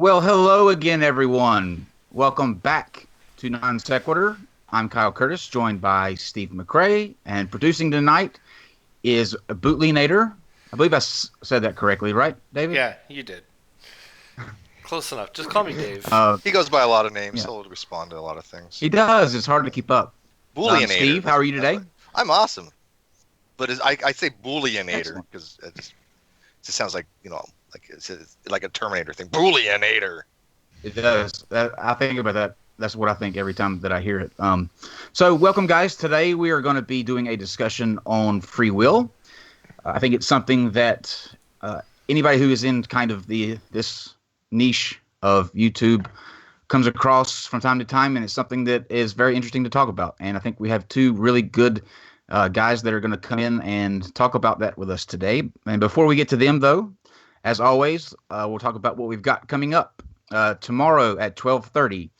Well, hello again, everyone. Welcome back to NonSequitur. I'm Kyle Curtis, joined by Steve McRae, and producing tonight is Bootlinator. I believe I said that correctly, right, David? Yeah, you did. Close enough. Just call me Dave. He goes by a lot of names. Yeah. He'll respond to a lot of things. He does. It's hard to keep up. Booleanator. Steve, how are you today? I'm awesome. But I say Booleanator because it just sounds like, like a Terminator thing. Booleanator. It does. I think about that. That's what I think every time that I hear it. So welcome, guys. Today we are going to be doing a discussion on free will. I think it's something that anybody who is in kind of this niche of YouTube comes across from time to time, and it's something that is very interesting to talk about. And I think we have two really good guys that are going to come in and talk about that with us today. And before we get to them, though, as always, we'll talk about what we've got coming up. Tomorrow at 12:30,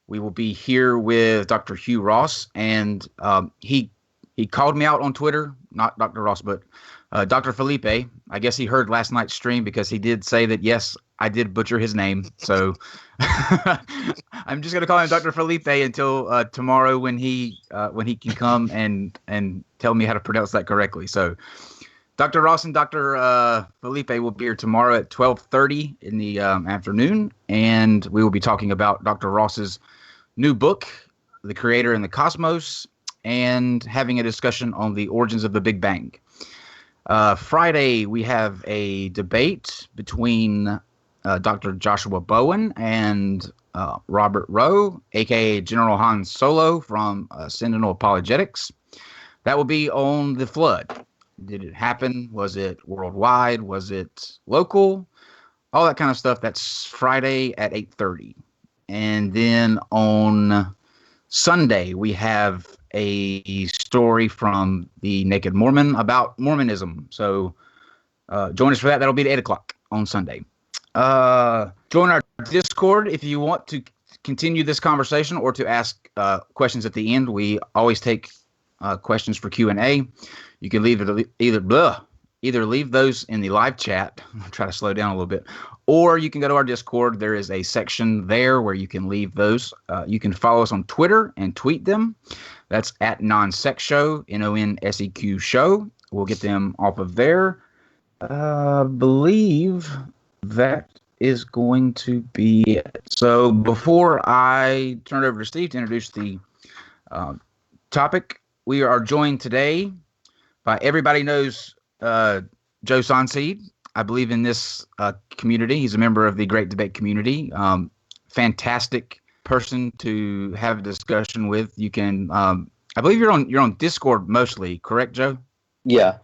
we will be here with Dr. Hugh Ross, and he called me out on Twitter, not Dr. Ross, but Dr. Felipe. I guess he heard last night's stream because he did say that, yes, I did butcher his name. So I'm just going to call him Dr. Felipe until tomorrow when he can come and tell me how to pronounce that correctly. So Dr. Ross and Dr. Felipe will be here tomorrow at 12:30 in the afternoon, and we will be talking about Dr. Ross's new book, The Creator and the Cosmos, and having a discussion on the origins of the Big Bang. Friday, we have a debate between Dr. Joshua Bowen and Robert Rowe, a.k.a. General Han Solo from Sentinel Apologetics. That will be on the flood. Did it happen? Was it worldwide? Was it local? All that kind of stuff. That's Friday at 8:30. And then on Sunday, we have a story from the Naked Mormon about Mormonism. So join us for that. That'll be at 8 o'clock on Sunday. Join our Discord if you want to continue this conversation or to ask questions at the end. We always take questions for Q&A. You can leave it either leave those in the live chat. I'll try to slow down a little bit. Or you can go to our Discord. There is a section there where you can leave those. You can follow us on Twitter and tweet them. That's at NonSec Show, NonSeq Show. We'll get them off of there. Believe that is going to be it. So before I turn it over to Steve to introduce the topic, we are joined today by everybody knows Joe Sonseed. I believe in this community. He's a member of the Great Debate community. Fantastic person to have a discussion with. You can, I believe you're on Discord mostly, correct, Joe? Yeah.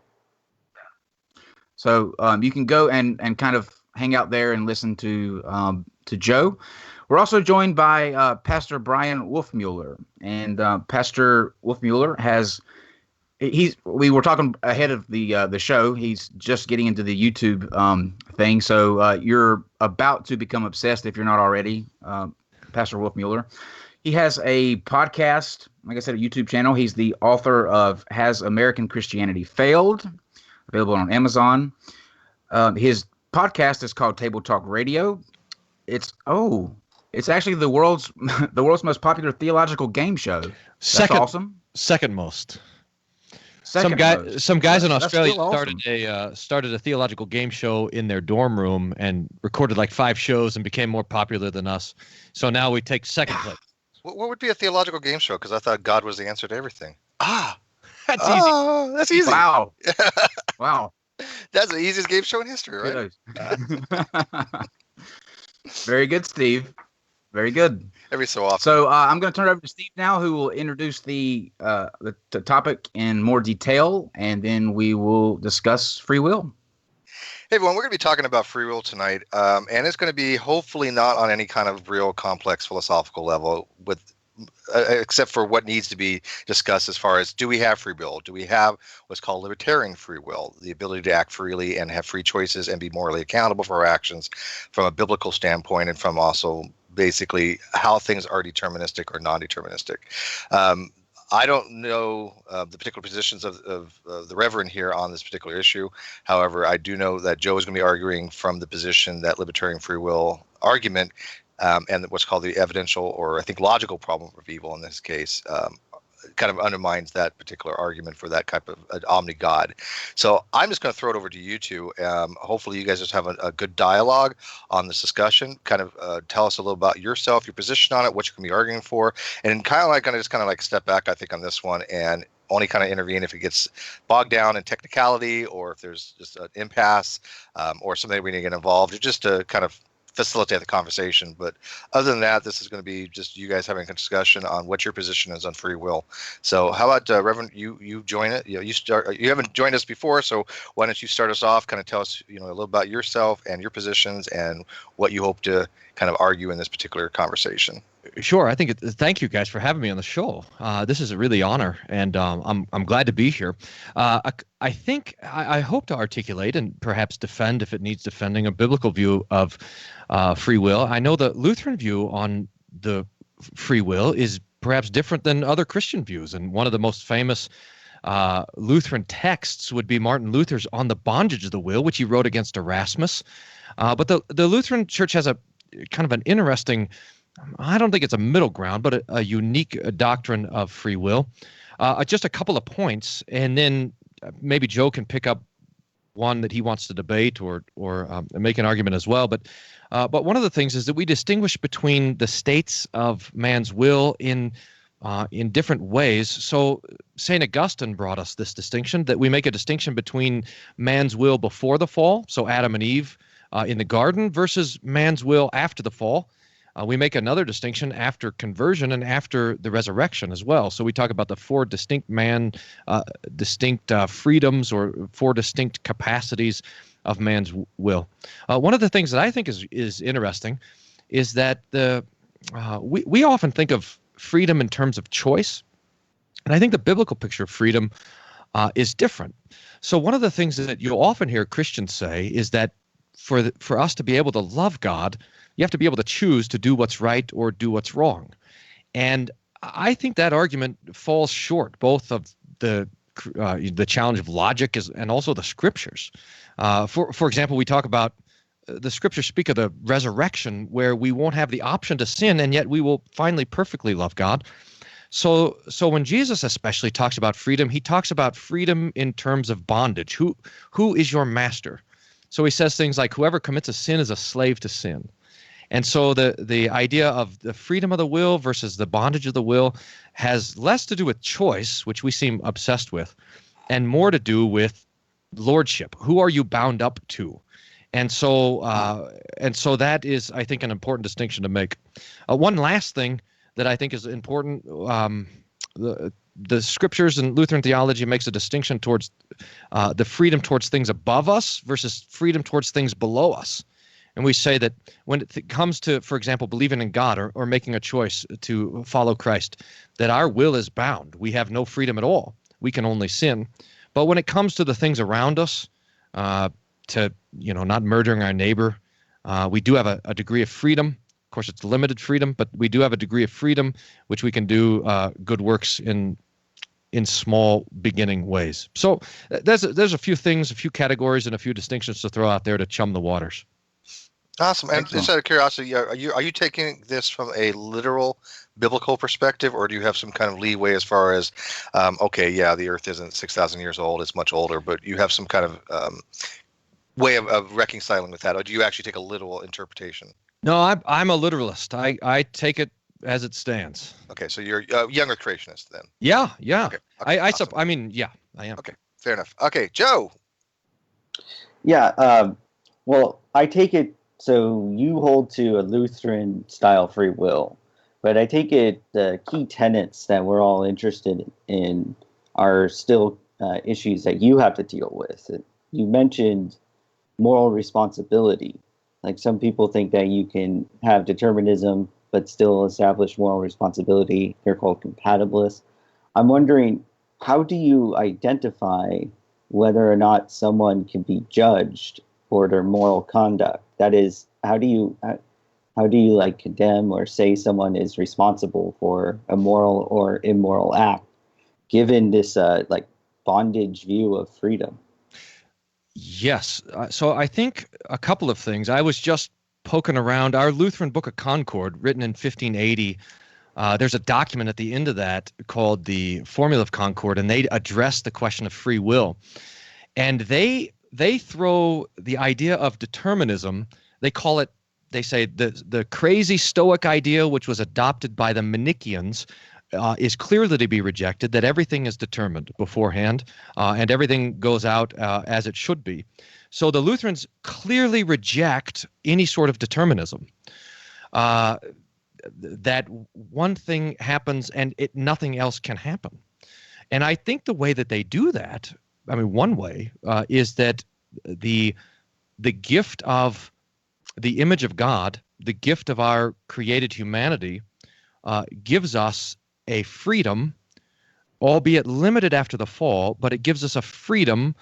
So you can go and kind of hang out there and listen to Joe. We're also joined by Pastor Bryan Wolfmueller, and Pastor Wolfmueller has. We were talking ahead of the show. He's just getting into the YouTube thing, so you're about to become obsessed if you're not already. Pastor Wolfmueller. He has a podcast, like I said, a YouTube channel. He's the author of Has American Christianity Failed? Available on Amazon. His podcast is called Table Talk Radio. It's actually the world's most popular theological game show. That's awesome. Second most. Some guys in Australia started a theological game show in their dorm room and recorded like 5 shows and became more popular than us. So now we take second place. What would be a theological game show? Because I thought God was the answer to everything. That's easy. That's easy. Wow. Wow. That's the easiest game show in history, right? Very good, Steve. Very good. Every so often. So I'm going to turn it over to Steve now, who will introduce the topic in more detail, and then we will discuss free will. Hey, everyone, we're going to be talking about free will tonight, and it's going to be hopefully not on any kind of real complex philosophical level, except for what needs to be discussed as far as, do we have free will? Do we have what's called libertarian free will, the ability to act freely and have free choices and be morally accountable for our actions from a biblical standpoint, and from also basically how things are deterministic or non-deterministic. I don't know the particular positions of the Reverend here on this particular issue. However, I do know that Joe is going to be arguing from the position that libertarian free will argument and what's called the evidential, or I think logical problem of evil in this case, kind of undermines that particular argument for that type of omni God. So I'm just going to throw it over to you two. Hopefully you guys just have a good dialogue on this discussion. Kind of tell us a little about yourself, your position on it, what you're going to be arguing for, and kind of like step back, I think, on this one and only kind of intervene if it gets bogged down in technicality, or if there's just an impasse, or something we need to get involved, or just to kind of facilitate the conversation. But other than that, this is going to be just you guys having a discussion on what your position is on free will. So how about Reverend, you join it? You start. You haven't joined us before, so why don't you start us off? Kind of tell us, a little about yourself and your positions and what you hope to kind of argue in this particular conversation. Sure. I think thank you guys for having me on the show. This is a really honor, and I'm glad to be here. I think I hope to articulate and perhaps defend, if it needs defending, a biblical view of free will. I know the Lutheran view on the free will is perhaps different than other Christian views, and one of the most famous Lutheran texts would be Martin Luther's On the Bondage of the Will, which he wrote against Erasmus. But the Lutheran Church has a kind of an interesting, I don't think it's a middle ground, but a unique doctrine of free will. Just a couple of points, and then maybe Joe can pick up one that he wants to debate or make an argument as well. But one of the things is that we distinguish between the states of man's will in different ways. So St. Augustine brought us this distinction, that we make a distinction between man's will before the fall, so Adam and Eve in the garden, versus man's will after the fall. We make another distinction after conversion and after the resurrection as well. So we talk about the four distinct freedoms, or four distinct capacities of man's will. One of the things that I think is interesting is that we often think of freedom in terms of choice, and I think the biblical picture of freedom is different. So one of the things that you'll often hear Christians say is that for us to be able to love God, you have to be able to choose to do what's right or do what's wrong. And I think that argument falls short both of the challenge of logic and also the scriptures. For example, we talk about the scriptures speak of the resurrection, where we won't have the option to sin, and yet we will finally perfectly love God. So when Jesus especially talks about freedom, he talks about freedom in terms of bondage. Who is your master? So he says things like, whoever commits a sin is a slave to sin. And so the idea of the freedom of the will versus the bondage of the will has less to do with choice, which we seem obsessed with, and more to do with lordship. Who are you bound up to? And so that is, I think, an important distinction to make. One last thing that I think is important, the scriptures and Lutheran theology makes a distinction towards the freedom towards things above us versus freedom towards things below us. And we say that when it comes to, for example, believing in God or making a choice to follow Christ, that our will is bound. We have no freedom at all. We can only sin. But when it comes to the things around us, to not murdering our neighbor, we do have a degree of freedom. Of course, it's limited freedom, but we do have a degree of freedom which we can do good works in small beginning ways. So there's a few things, a few categories, and a few distinctions to throw out there to chum the waters. Awesome. And just out of curiosity, are you taking this from a literal biblical perspective, or do you have some kind of leeway as far as, the Earth isn't 6,000 years old, it's much older, but you have some kind of way of reconciling with that, or do you actually take a literal interpretation? No, I'm a literalist. I take it as it stands. Okay, so you're a younger creationist then. Yeah. Okay, awesome. I am. Okay, fair enough. Okay, Joe. Yeah. Well, I take it. So you hold to a Lutheran style free will, but I take it the key tenets that we're all interested in are still issues that you have to deal with. You mentioned moral responsibility. Like, some people think that you can have determinism but still establish moral responsibility. They're called compatibilists. I'm wondering, how do you identify whether or not someone can be judged for their moral conduct? That is, how do you like condemn or say someone is responsible for a moral or immoral act given this like bondage view of freedom? Yes. So I think a couple of things. I was just poking around our Lutheran Book of Concord, written in 1580. There's a document at the end of that called the Formula of Concord, and they address the question of free will. And they throw the idea of determinism. They call it, they say the crazy Stoic idea, which was adopted by the Manichaeans, is clearly to be rejected, that everything is determined beforehand and everything goes out as it should be. So the Lutherans clearly reject any sort of determinism. That one thing happens and nothing else can happen. And I think the way that they do that, I mean, one way is that the gift of the image of God, the gift of our created humanity, gives us a freedom, albeit limited after the fall, but it gives us a freedom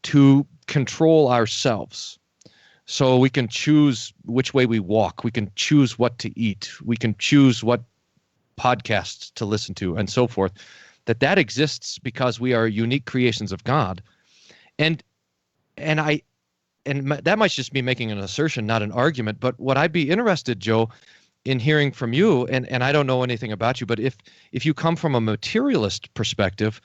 to control ourselves. So we can choose which way we walk. We can choose what to eat. We can choose what podcasts to listen to and so forth. That exists because we are unique creations of God. And that might just be making an assertion, not an argument. But what I'd be interested, Joe, in hearing from you, and I don't know anything about you, but if you come from a materialist perspective,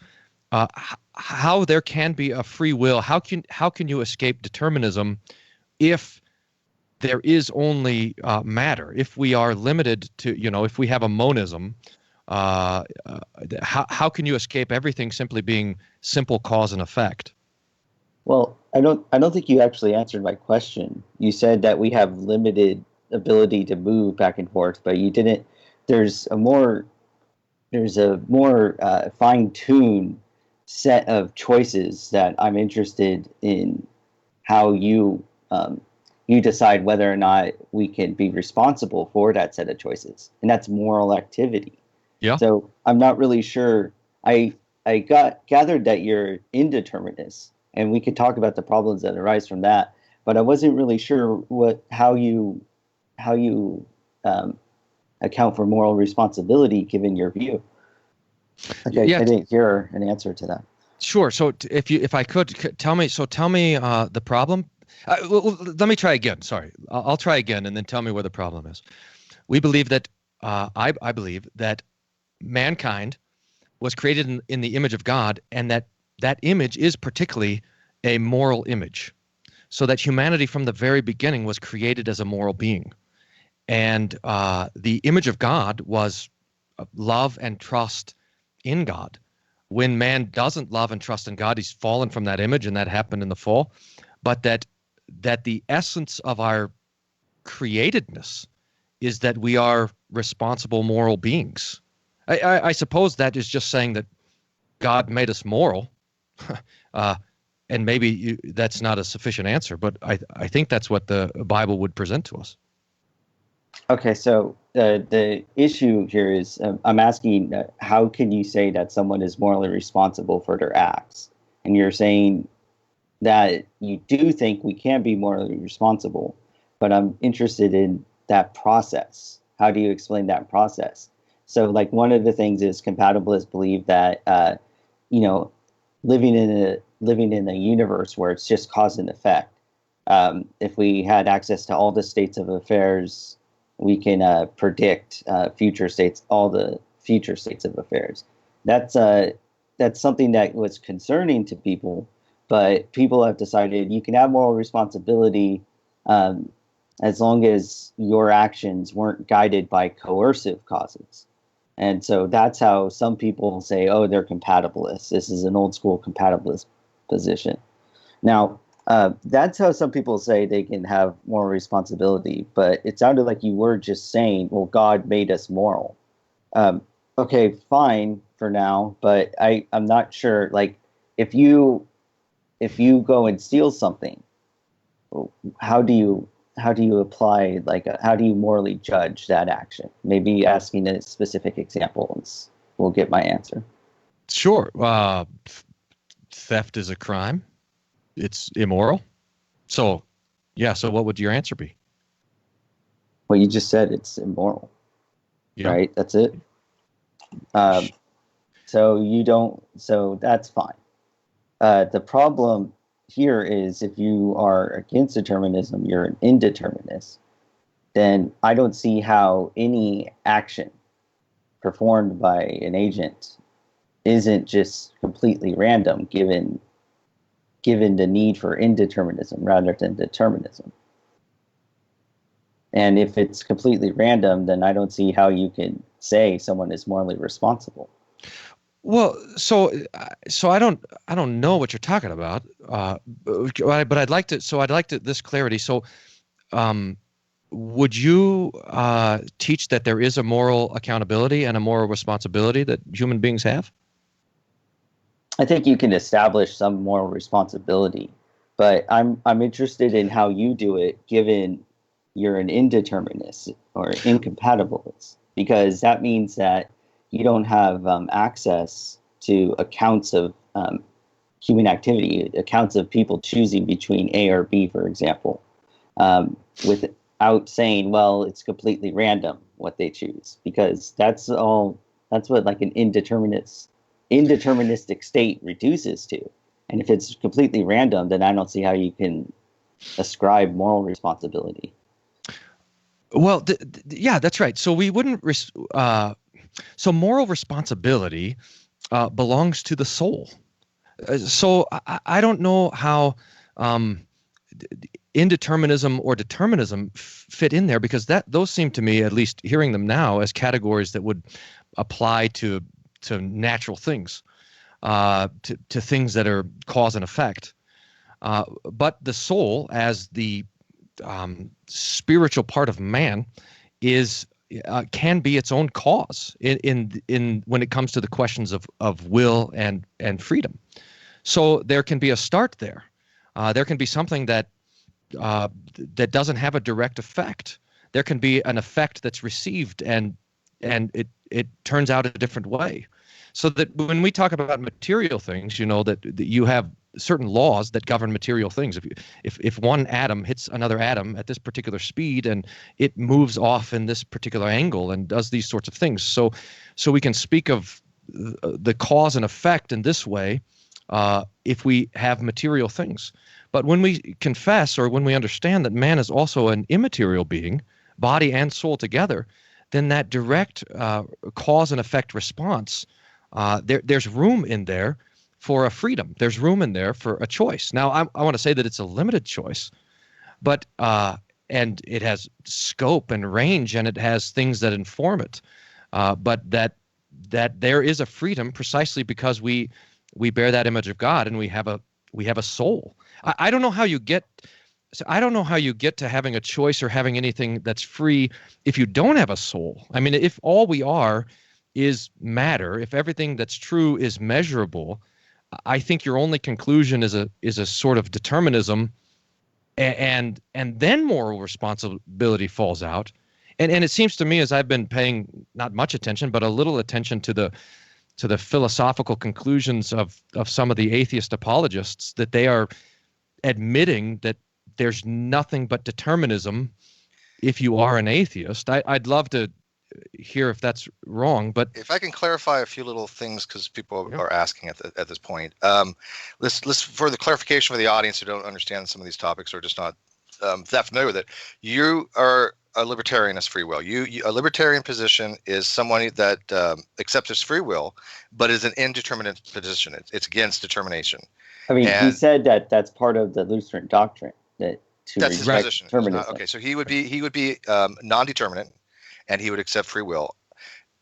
how there can be a free will, how can you escape determinism if there is only matter? If we are limited to, if we have a monism, how can you escape everything simply being simple cause and effect? Well, I don't think you actually answered my question. You said that we have limited ability to move back and forth, but you didn't. There's a more fine-tuned set of choices that I'm interested in how you decide whether or not we can be responsible for that set of choices, and that's moral activity. Yeah. So I'm not really sure. I gathered that you're indeterminist, and we could talk about the problems that arise from that. But I wasn't really sure how you account for moral responsibility given your view. Okay, Yeah. I didn't hear an answer to that. Sure. So if I could tell me the problem. Let me try again. Sorry, I'll try again, and then tell me where the problem is. We believe that I believe that mankind was created in the image of God, and that image is particularly a moral image. So that humanity from the very beginning was created as a moral being. And the image of God was love and trust in God. When man doesn't love and trust in God, he's fallen from that image, and that happened in the fall. But that the essence of our createdness is that we are responsible moral beings. I suppose that is just saying that God made us moral, and maybe that's not a sufficient answer, but I think that's what the Bible would present to us. Okay, so the issue here is I'm asking how can you say that someone is morally responsible for their acts? And you're saying that you do think we can be morally responsible, but I'm interested in that process. How do you explain that process? So, like, one of the things is compatibilists believe that living in a universe where it's just cause and effect. If we had access to all the states of affairs, we can predict all the future states of affairs. That's something that was concerning to people, but people have decided you can have moral responsibility as long as your actions weren't guided by coercive causes. And so that's how some people say, oh, they're compatibilists. This is an old school compatibilist position. Now, that's how some people say they can have moral responsibility, but it sounded like you were just saying, well, God made us moral. Okay, fine for now, but I'm not sure. Like, if you go and steal something, how do you apply, how do you morally judge that action? Maybe asking a specific example will get my answer. Sure. Theft is a crime. It's immoral. So, yeah. So what would your answer be? Well, you just said it's immoral, Yeah. right? That's it. So you don't. So that's fine. The problem here is if you are against determinism, you're an indeterminist. Then I don't see how any action performed by an agent isn't just completely random, given the need for indeterminism rather than determinism. And if it's completely random, then I don't see how you can say someone is morally responsible. Well, so I don't know what you're talking about, but I'd like to. So I'd like to this clarity. So, would you teach that there is a moral accountability and a moral responsibility that human beings have? I think you can establish some moral responsibility, but I'm interested in how you do it, given you're an indeterminist or incompatibilist, because that means that you don't have access to accounts of human activity, accounts of people choosing between A or B, for example, without saying, well, it's completely random what they choose, because that's what like an indeterministic state reduces to. And if it's completely random, then I don't see how you can ascribe moral responsibility. Well, yeah, that's right. So we wouldn't. So moral responsibility belongs to the soul. So I don't know how indeterminism or determinism fit in there, because those seem to me, at least hearing them now, as categories that would apply to natural things, to things that are cause and effect. But the soul, as the spiritual part of man, can be its own cause in when it comes to the questions of will and freedom. So there can be a start there. There can be something that doesn't have a direct effect. There can be an effect that's received and it turns out a different way. So that when we talk about material things, that you have certain laws that govern material things. If one atom hits another atom at this particular speed and it moves off in this particular angle and does these sorts of things, so we can speak of the cause and effect in this way if we have material things. But when we confess, or when we understand that man is also an immaterial being, body and soul together, then that direct cause and effect response, there's room in there for a freedom. There's room in there for a choice. Now, I want to say that it's a limited choice, but and it has scope and range, and it has things that inform it. But that there is a freedom precisely because we bear that image of God, and we have a soul. I don't know how you get. So I don't know how you get to having a choice or having anything that's free if you don't have a soul. I mean, if all we are is matter, if everything that's true is measurable, I think your only conclusion is a sort of determinism, and then moral responsibility falls out. And it seems to me, as I've been paying not much attention, but a little attention to the philosophical conclusions of some of the atheist apologists, that they are admitting that there's nothing but determinism if you are an atheist. I'd love to hear if that's wrong, but if I can clarify a few little things, because people are asking at this point. Let's for the clarification for the audience who don't understand some of these topics or just not that familiar with it. You are a libertarianist free will. A libertarian position is someone that accepts his free will, but is an indeterminate position. It's against determination. I mean, he said that that's part of the Lutheran doctrine, that to that's his reject position. determinism. Okay, so he would be non-determinate, and he would accept free will.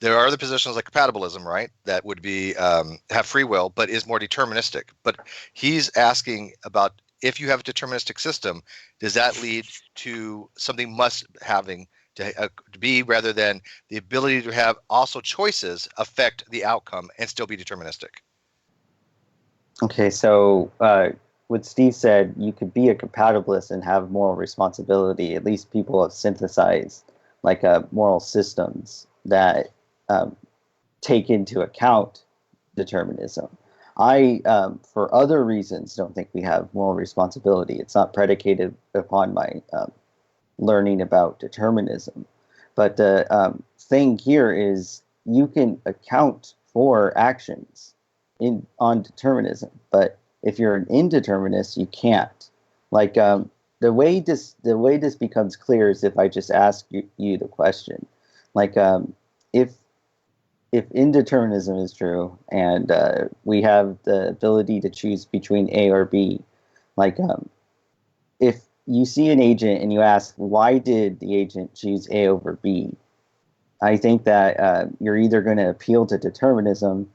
There are other positions like compatibilism, right, that would be have free will but is more deterministic. But he's asking about, if you have a deterministic system, does that lead to something having to be, rather than the ability to have also choices affect the outcome and still be deterministic? Okay, so what Steve said, you could be a compatibilist and have moral responsibility. At least people have synthesized like moral systems that take into account determinism. I, for other reasons, don't think we have moral responsibility. It's not predicated upon my learning about determinism. But the thing here is, you can account for actions on determinism. But if you're an indeterminist, you can't. Like the way this becomes clear is if I just ask you the question, like if indeterminism is true and we have the ability to choose between A or B, like if you see an agent and you ask why did the agent choose A over B, I think that you're either going to appeal to determinism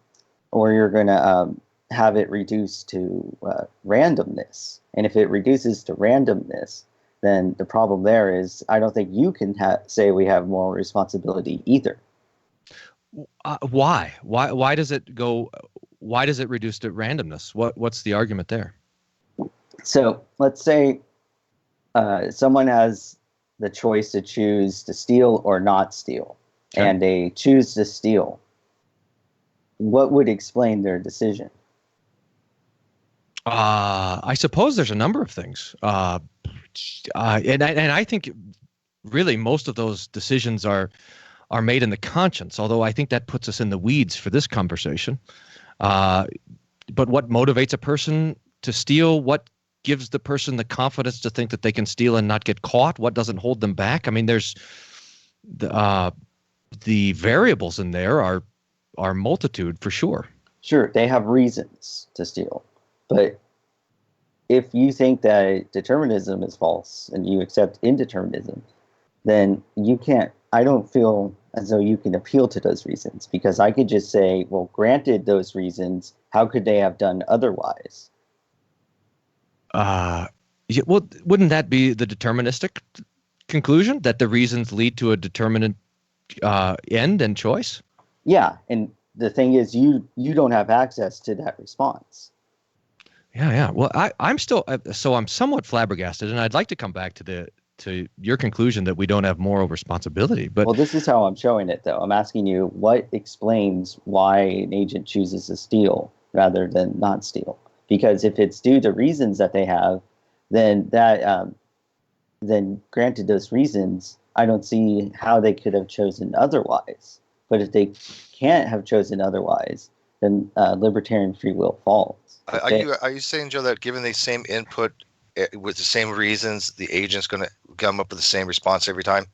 or you're going to have it reduced to randomness. And if it reduces to randomness, then the problem there is I don't think you can say we have moral responsibility either. Why? Why does it go? Why does it reduce to randomness? What's the argument there? So let's say someone has the choice to choose to steal or not steal, Okay. and they choose to steal. What would explain their decision? I suppose there's a number of things, and I think really most of those decisions are made in the conscience. Although I think that puts us in the weeds for this conversation. But what motivates a person to steal? What gives the person the confidence to think that they can steal and not get caught? What doesn't hold them back? I mean, there's the variables in there are multitude for sure. Sure, they have reasons to steal. But if you think that determinism is false and you accept indeterminism, then you can't, I don't feel as though you can appeal to those reasons, because I could just say, well, granted those reasons, how could they have done otherwise? Well, wouldn't that be the deterministic conclusion, that the reasons lead to a determinate end and choice? Yeah, and the thing is, you don't have access to that response. Yeah. Well, I'm still so I'm somewhat flabbergasted, and I'd like to come back to your conclusion that we don't have moral responsibility. But Well, this is how I'm showing it, though. I'm asking you what explains why an agent chooses to steal rather than not steal. Because if it's due to reasons that they have, then then granted those reasons, I don't see how they could have chosen otherwise. But if they can't have chosen otherwise, then libertarian free will falls. Are you saying, Joe, that given the same input with the same reasons, the agent's going to come up with the same response every time?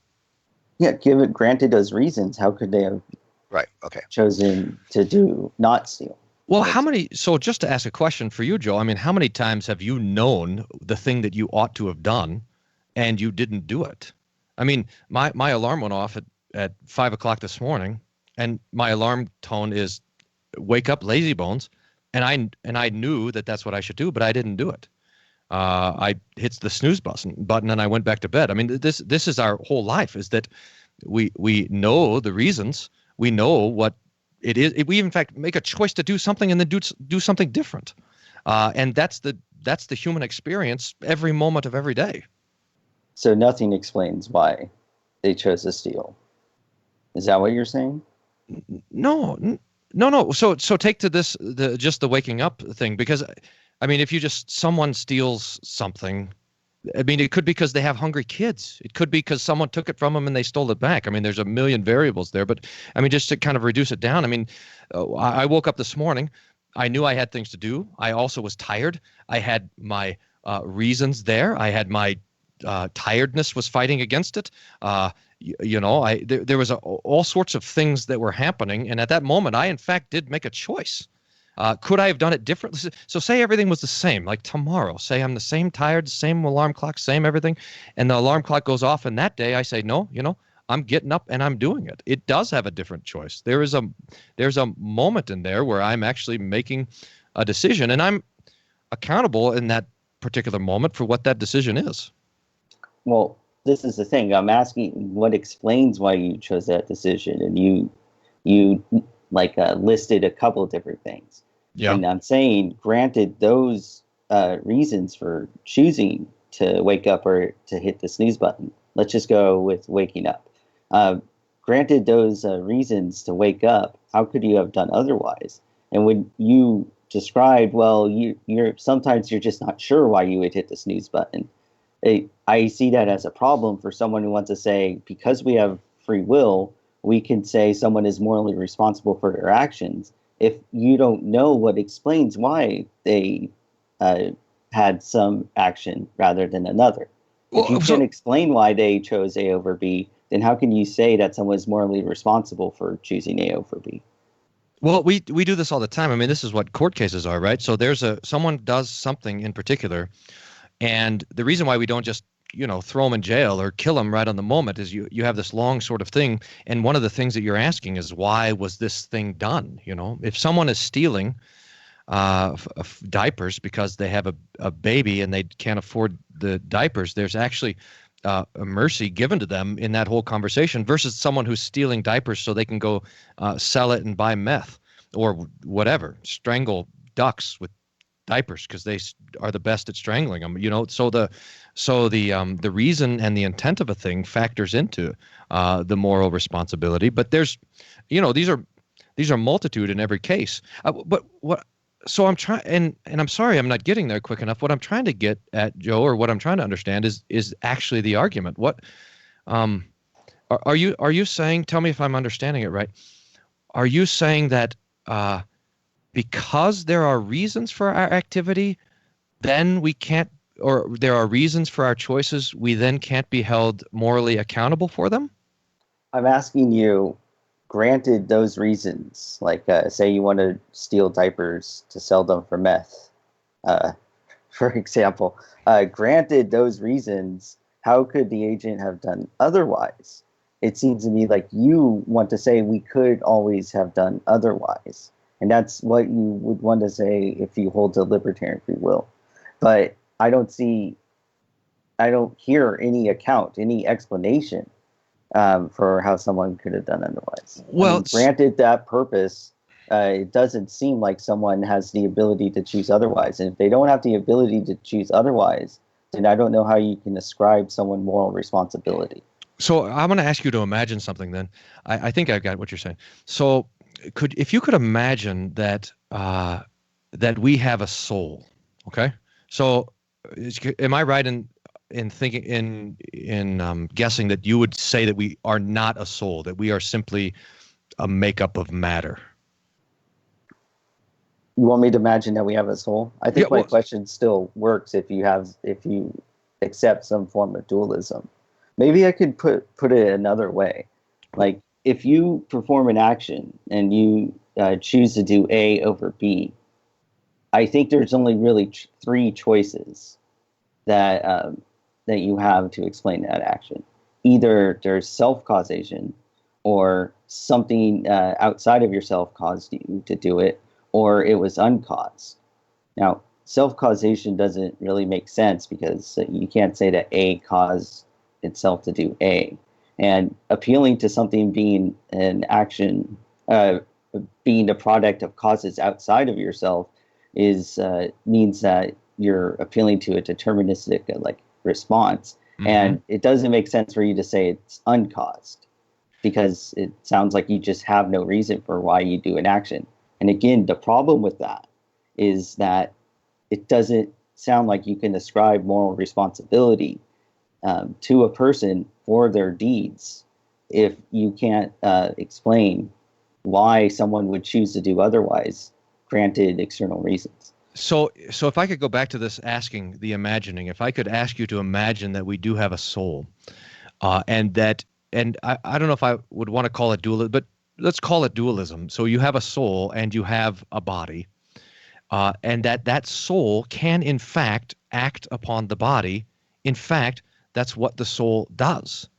Yeah, granted those reasons, how could they have Right. Okay. chosen to not steal? well, so just to ask a question for you, Joe, I mean, how many times have you known the thing that you ought to have done and you didn't do it? I mean, my alarm went off at 5 o'clock this morning, and my alarm tone is wake up, lazy bones. And I knew that that's what I should do, but I didn't do it. I hit the snooze button and I went back to bed. I mean, this is our whole life, is that we know the reasons, we know what it is. We in fact make a choice to do something and then do something different. And that's the human experience every moment of every day. So nothing explains why they chose to steal. Is that what you're saying? No. So take to this just the waking up thing, because I mean, if someone steals something, I mean, it could be because they have hungry kids. It could be because someone took it from them and they stole it back. I mean, there's a million variables there, but I mean, just to kind of reduce it down. I mean, I woke up this morning. I knew I had things to do. I also was tired. I had my reasons there. I had my tiredness was fighting against it. There was all sorts of things that were happening, and at that moment, I in fact did make a choice. Could I have done it differently? So say everything was the same, like tomorrow. Say I'm the same tired, same alarm clock, same everything, and the alarm clock goes off, and that day I say, no, I'm getting up and I'm doing it. It does have a different choice. There's a moment in there where I'm actually making a decision, and I'm accountable in that particular moment for what that decision is. Well, this is the thing. I'm asking what explains why you chose that decision, and you listed a couple of different things. Yeah. And I'm saying, granted those reasons for choosing to wake up or to hit the snooze button, let's just go with waking up. Granted those reasons to wake up, how could you have done otherwise? And when you described, well, you're sometimes you're just not sure why you would hit the snooze button. I see that as a problem for someone who wants to say, because we have free will, we can say someone is morally responsible for their actions if you don't know what explains why they had some action rather than another. If you can't explain why they chose A over B, then how can you say that someone's morally responsible for choosing A over B? Well, we do this all the time. I mean, this is what court cases are, right? So there's someone does something in particular, and the reason why we don't just throw them in jail or kill them right on the moment is you have this long sort of thing, and one of the things that you're asking is, why was this thing done? If someone is stealing diapers because they have a baby and they can't afford the diapers, there's actually a mercy given to them in that whole conversation, versus someone who's stealing diapers so they can go sell it and buy meth or whatever, strangle ducks with diapers because they are the best at strangling them. So the reason and the intent of a thing factors into the moral responsibility. But there's, these are multitude in every case. But what? So I'm trying, and I'm sorry I'm not getting there quick enough. What I'm trying to get at, Joe, or what I'm trying to understand is actually the argument. What are you saying? Tell me if I'm understanding it right. Are you saying that because there are reasons for our activity, then we can't, or there are reasons for our choices, we then can't be held morally accountable for them? I'm asking you, granted those reasons, like say you want to steal diapers to sell them for meth, for example, granted those reasons, how could the agent have done otherwise? It seems to me like you want to say we could always have done otherwise. And that's what you would want to say if you hold to libertarian free will. But I don't hear any account, any explanation for how someone could have done otherwise. Well, granted that purpose, it doesn't seem like someone has the ability to choose otherwise. And if they don't have the ability to choose otherwise, then I don't know how you can ascribe someone moral responsibility. So I'm going to ask you to imagine something then. I think I've got what you're saying. So if you could imagine that that we have a soul, okay? So am I right in thinking in guessing that you would say that we are not a soul, that we are simply a makeup of matter? You want me to imagine that we have a soul? I think my question still works if you accept some form of dualism. Maybe I could put it another way. Like, if you perform an action and you choose to do A over B, I think there's only really three choices that you have to explain that action. Either there's self-causation, or something outside of yourself caused you to do it, or it was uncaused. Now, self-causation doesn't really make sense because you can't say that A caused itself to do A. And appealing to something being an action, being a product of causes outside of yourself, means that you're appealing to a deterministic response. Mm-hmm. And it doesn't make sense for you to say it's uncaused, because it sounds like you just have no reason for why you do an action. And again, the problem with that is that it doesn't sound like you can ascribe moral responsibility to a person for their deeds if you can't explain why someone would choose to do otherwise, granted external reasons. So if I could go back to this asking, the imagining, if I could ask you to imagine that we do have a soul, and I don't know if I would want to call it dualism, but let's call it dualism. So you have a soul and you have a body, and that soul can in fact act upon the body. In fact, that's what the soul does.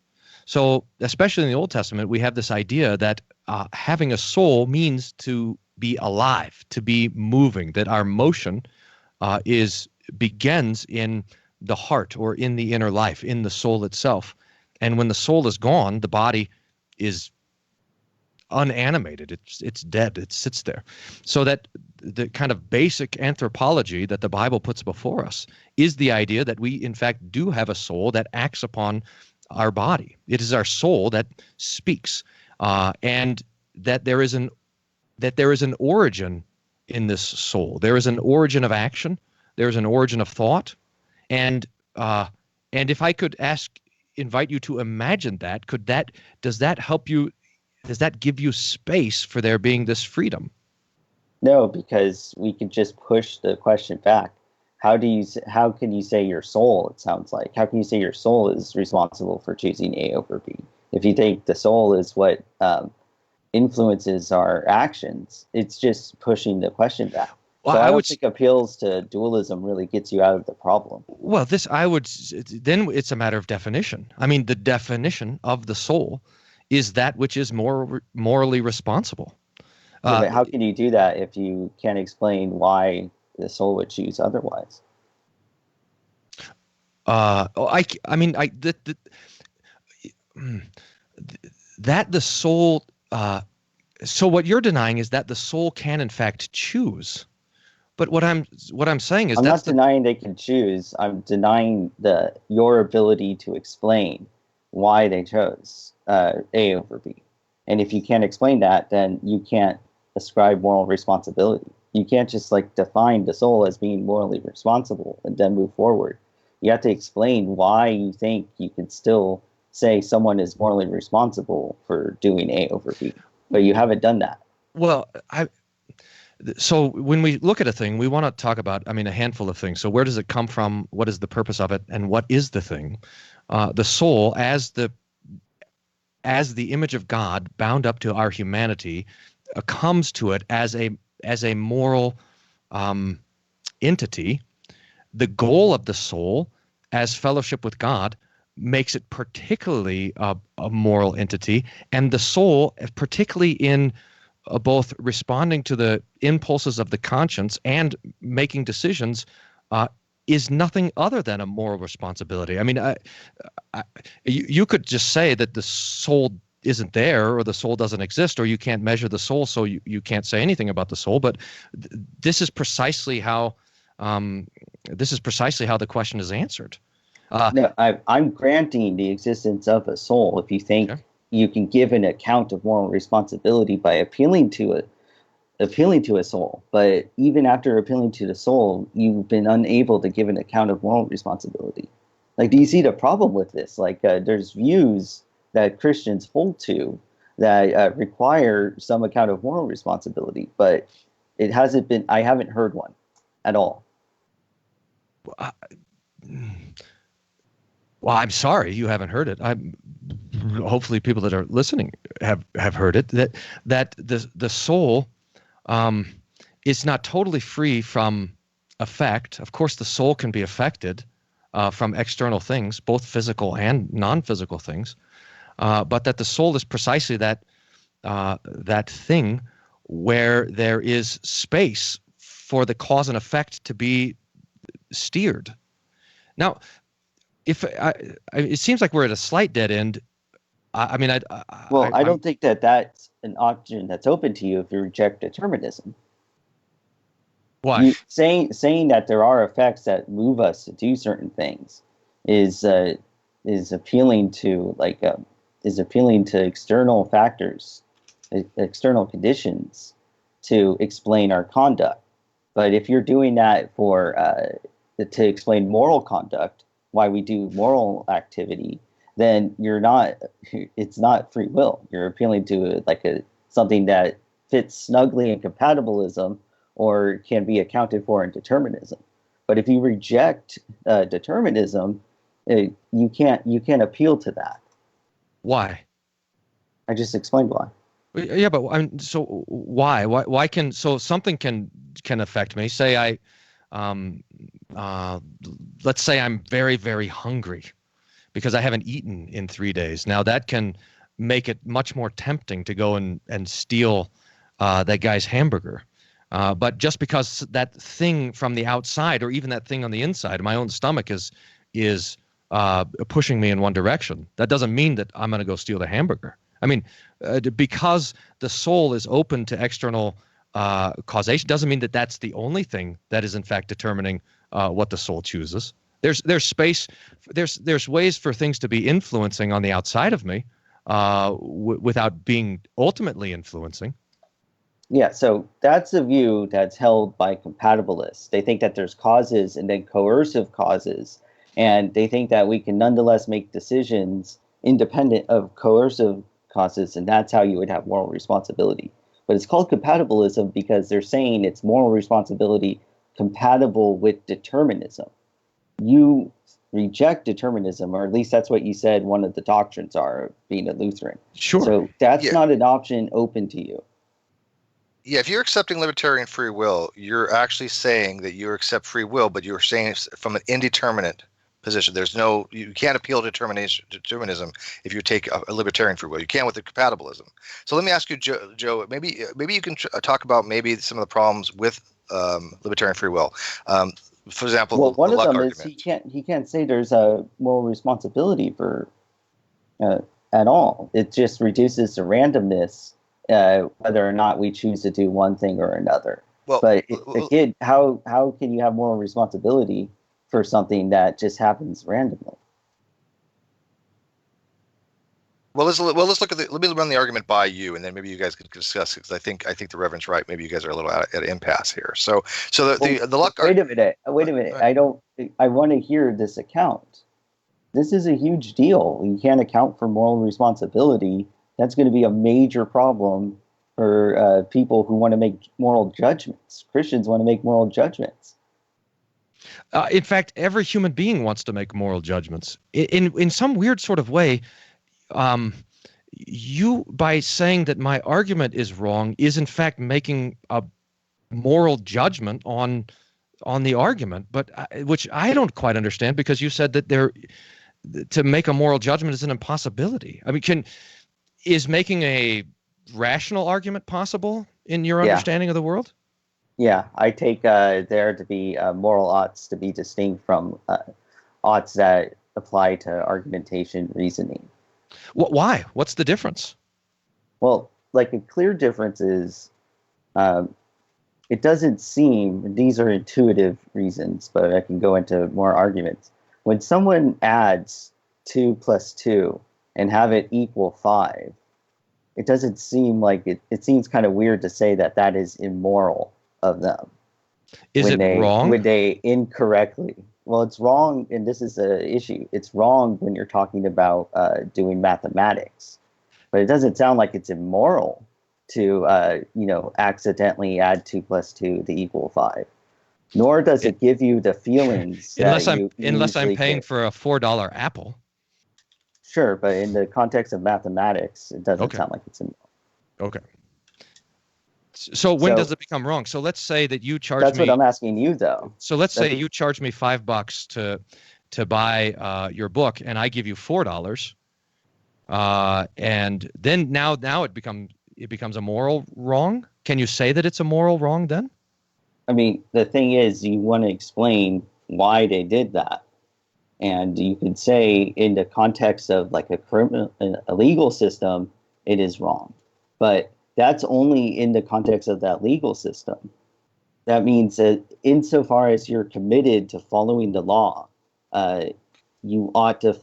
So especially in the Old Testament, we have this idea that having a soul means to be alive, to be moving, that our motion begins in the heart or in the inner life, in the soul itself. And when the soul is gone, the body is unanimated. It's dead. It sits there. So that the kind of basic anthropology that the Bible puts before us is the idea that we, in fact, do have a soul that acts upon our body. It is our soul that speaks, and that there is an origin in this soul. There is an origin of action. There is an origin of thought, and if I could invite you to imagine that, does that help you give you space for there being this freedom? No, because we could just push the question back. How can you say your soul, it sounds like, how can you say your soul is responsible for choosing A over B? If you think the soul is what influences our actions, it's just pushing the question back. Well, So I don't think appeals to dualism really gets you out of the problem. Well, then it's a matter of definition. I mean, the definition of the soul is that which is morally responsible. Yeah, but how can you do that if you can't explain why the soul would choose otherwise? That the soul. So what you're denying is that the soul can in fact choose. But what I'm saying is I'm not denying they can choose. I'm denying your ability to explain why they chose A over B. And if you can't explain that, then you can't ascribe moral responsibility. You can't just define the soul as being morally responsible and then move forward. You have to explain why you think you can still say someone is morally responsible for doing A over B. But you haven't done that. Well, so when we look at a thing, we want to talk about, a handful of things. So where does it come from? What is the purpose of it? And what is the thing? The soul, as the image of God bound up to our humanity, comes to it as a moral entity. The goal of the soul as fellowship with God makes it particularly a moral entity, and the soul, particularly in both responding to the impulses of the conscience and making decisions, is nothing other than a moral responsibility. I mean, you could just say that the soul isn't there, or the soul doesn't exist, or you can't measure the soul, so you can't say anything about the soul. But this is precisely how the question is answered. No, I'm granting the existence of a soul. If you think you can give an account of moral responsibility by appealing to a soul, but even after appealing to the soul, you've been unable to give an account of moral responsibility. Do you see the problem with this? There's views that Christians hold to that require some account of moral responsibility, but it hasn't been. I haven't heard one at all. Well, I'm sorry you haven't heard it. Hopefully people that are listening have heard it. That the soul is not totally free from effect. Of course, the soul can be affected from external things, both physical and non-physical things. But that the soul is precisely that thing where there is space for the cause and effect to be steered. Now, it seems like we're at a slight dead end. I don't think that that's an option that's open to you if you reject determinism. Why? Saying that there are effects that move us to do certain things is appealing to external factors, external conditions to explain our conduct. But if you're doing that to explain moral conduct, why we do moral activity, then it's not free will. You're appealing to something that fits snugly in compatibilism or can be accounted for in determinism. But if you reject determinism, you can't appeal to that. Why? I just explained why. Yeah, but so why? Why can something can affect me? Say let's say I'm very, very hungry because I haven't eaten in 3 days. Now that can make it much more tempting to go and steal that guy's hamburger. But just because that thing from the outside, or even that thing on the inside, my own stomach is pushing me in one direction, that doesn't mean that I'm going to go steal the hamburger. I mean, because the soul is open to external causation doesn't mean that that's the only thing that is in fact determining what the soul chooses. There's space. There's ways for things to be influencing on the outside of me without being ultimately influencing. Yeah, so that's a view that's held by compatibilists. They think that there's causes and then coercive causes, and they think that we can nonetheless make decisions independent of coercive Holocausts, and that's how you would have moral responsibility. But it's called compatibilism because they're saying it's moral responsibility compatible with determinism. You reject determinism, or at least that's what you said one of the doctrines are, being a Lutheran. Sure. So that's not an option open to you. Yeah, if you're accepting libertarian free will, you're actually saying that you accept free will, but you're saying it's from an indeterminate position. You can't appeal to determinism if you take a libertarian free will. You can with the compatibilism. So let me ask you, Joe, maybe you can talk about maybe some of the problems with libertarian free will. For example, well, one the of luck them argument. is he can't say there's a moral responsibility for at all. It just reduces the randomness, whether or not we choose to do one thing or another. Well, but again, how can you have moral responsibility for something that just happens randomly? Well, let's look at let me run the argument by you, and then maybe you guys could discuss it, because I think the Reverend's right. Maybe you guys are a little at an impasse here. So the luck. Wait a minute. I want to hear this account. This is a huge deal. You can't account for moral responsibility. That's going to be a major problem for people who want to make moral judgments. Christians want to make moral judgments. In fact, every human being wants to make moral judgments. In some weird sort of way, you, by saying that my argument is wrong, is in fact making a moral judgment on the argument, but which I don't quite understand, because you said that to make a moral judgment is an impossibility. I mean, is making a rational argument possible in your understanding of the world? Yeah, I take there to be moral oughts to be distinct from oughts that apply to argumentation reasoning. Why? What's the difference? Well, like a clear difference is it doesn't seem, these are intuitive reasons, but I can go into more arguments. When someone adds 2 plus 2 and have it equal 5, it doesn't seem like it seems kind of weird to say that is immoral of them. Is it wrong? When they incorrectly, well, it's wrong, and this is the issue. It's wrong when you're talking about doing mathematics, but it doesn't sound like it's immoral to accidentally add 2 plus 2 to equal 5. Nor does it give you the feelings unless I'm paying for a $4 apple. Sure, but in the context of mathematics, it doesn't sound like it's immoral. Okay. So when does it become wrong? So let's say that you charge me. That's what I'm asking you, though. So let's say you charge me $5 to buy your book, and I give you $4, and then now it becomes a moral wrong. Can you say that it's a moral wrong then? I mean, the thing is, you want to explain why they did that, and you could say in the context of like a legal system, it is wrong, but that's only in the context of that legal system. That means that insofar as you're committed to following the law, you ought to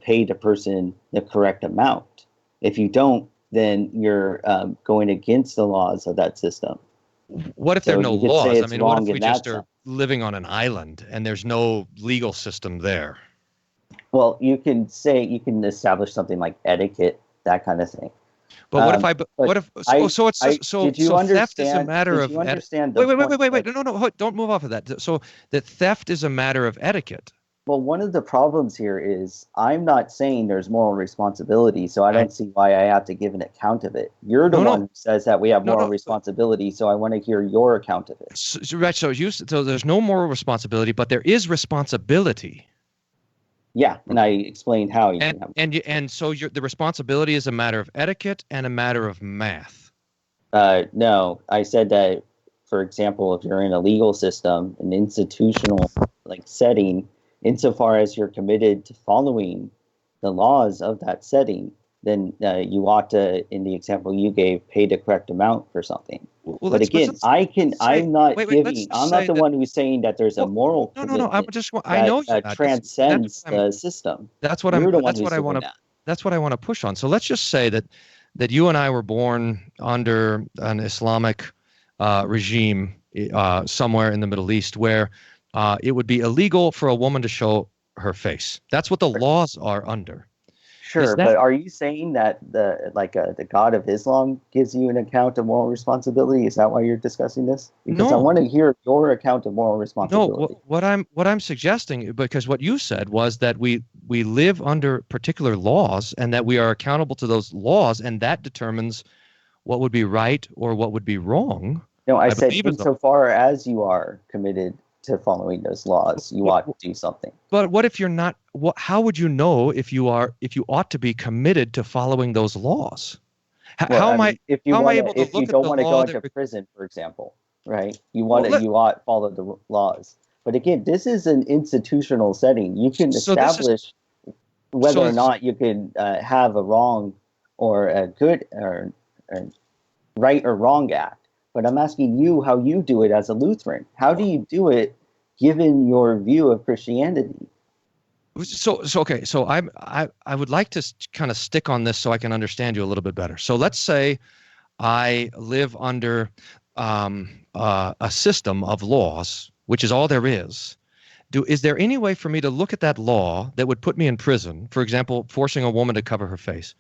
pay the person the correct amount. If you don't, then you're going against the laws of that system. What if there are no laws? I mean, what if we just are living on an island and there's no legal system there? Well, you can establish something like etiquette, that kind of thing. But theft is a matter of wait. No, don't move off of that. So that theft is a matter of etiquette. Well, one of the problems here is I'm not saying there's moral responsibility, so I don't see why I have to give an account of it. You're the one who says that we have moral responsibility, so I want to hear your account of it. So there's no moral responsibility, but there is responsibility. Yeah, and I explained how you so the responsibility is a matter of etiquette and a matter of math. No, I said that, for example, if you're in a legal system, an institutional setting, insofar as you're committed to following the laws of that setting, then you ought to, in the example you gave, pay the correct amount for something. Well, but again, I'm not the one who's saying that there's a moral commitment that transcends the system. That's what I want to push on. So let's just say that you and I were born under an Islamic regime somewhere in the Middle East where it would be illegal for a woman to show her face. That's what the laws are under. Sure, but are you saying that the God of Islam gives you an account of moral responsibility? Is that why you're discussing this? Because I No. want to hear your account of moral No, responsibility. what I'm suggesting, because what you said was that we live under particular laws and that we are accountable to those laws, and that determines what would be right or what would be wrong. No, I said believe insofar as you are committed to following those laws, you ought to do something. But what if you're not? How would you know if you ought to be committed to following those laws? How am I able to look at the law into prison, for example, right? You ought to follow the laws. But again, this is an institutional setting. You can establish whether or not you can have a wrong or a good or right or wrong act. But I'm asking you how you do it as a Lutheran. How do you do it given your view of Christianity? So okay. So I would like to kind of stick on this so I can understand you a little bit better. So let's say I live under a system of laws, which is all there is. Is there any way for me to look at that law that would put me in prison, for example, forcing a woman to cover her face?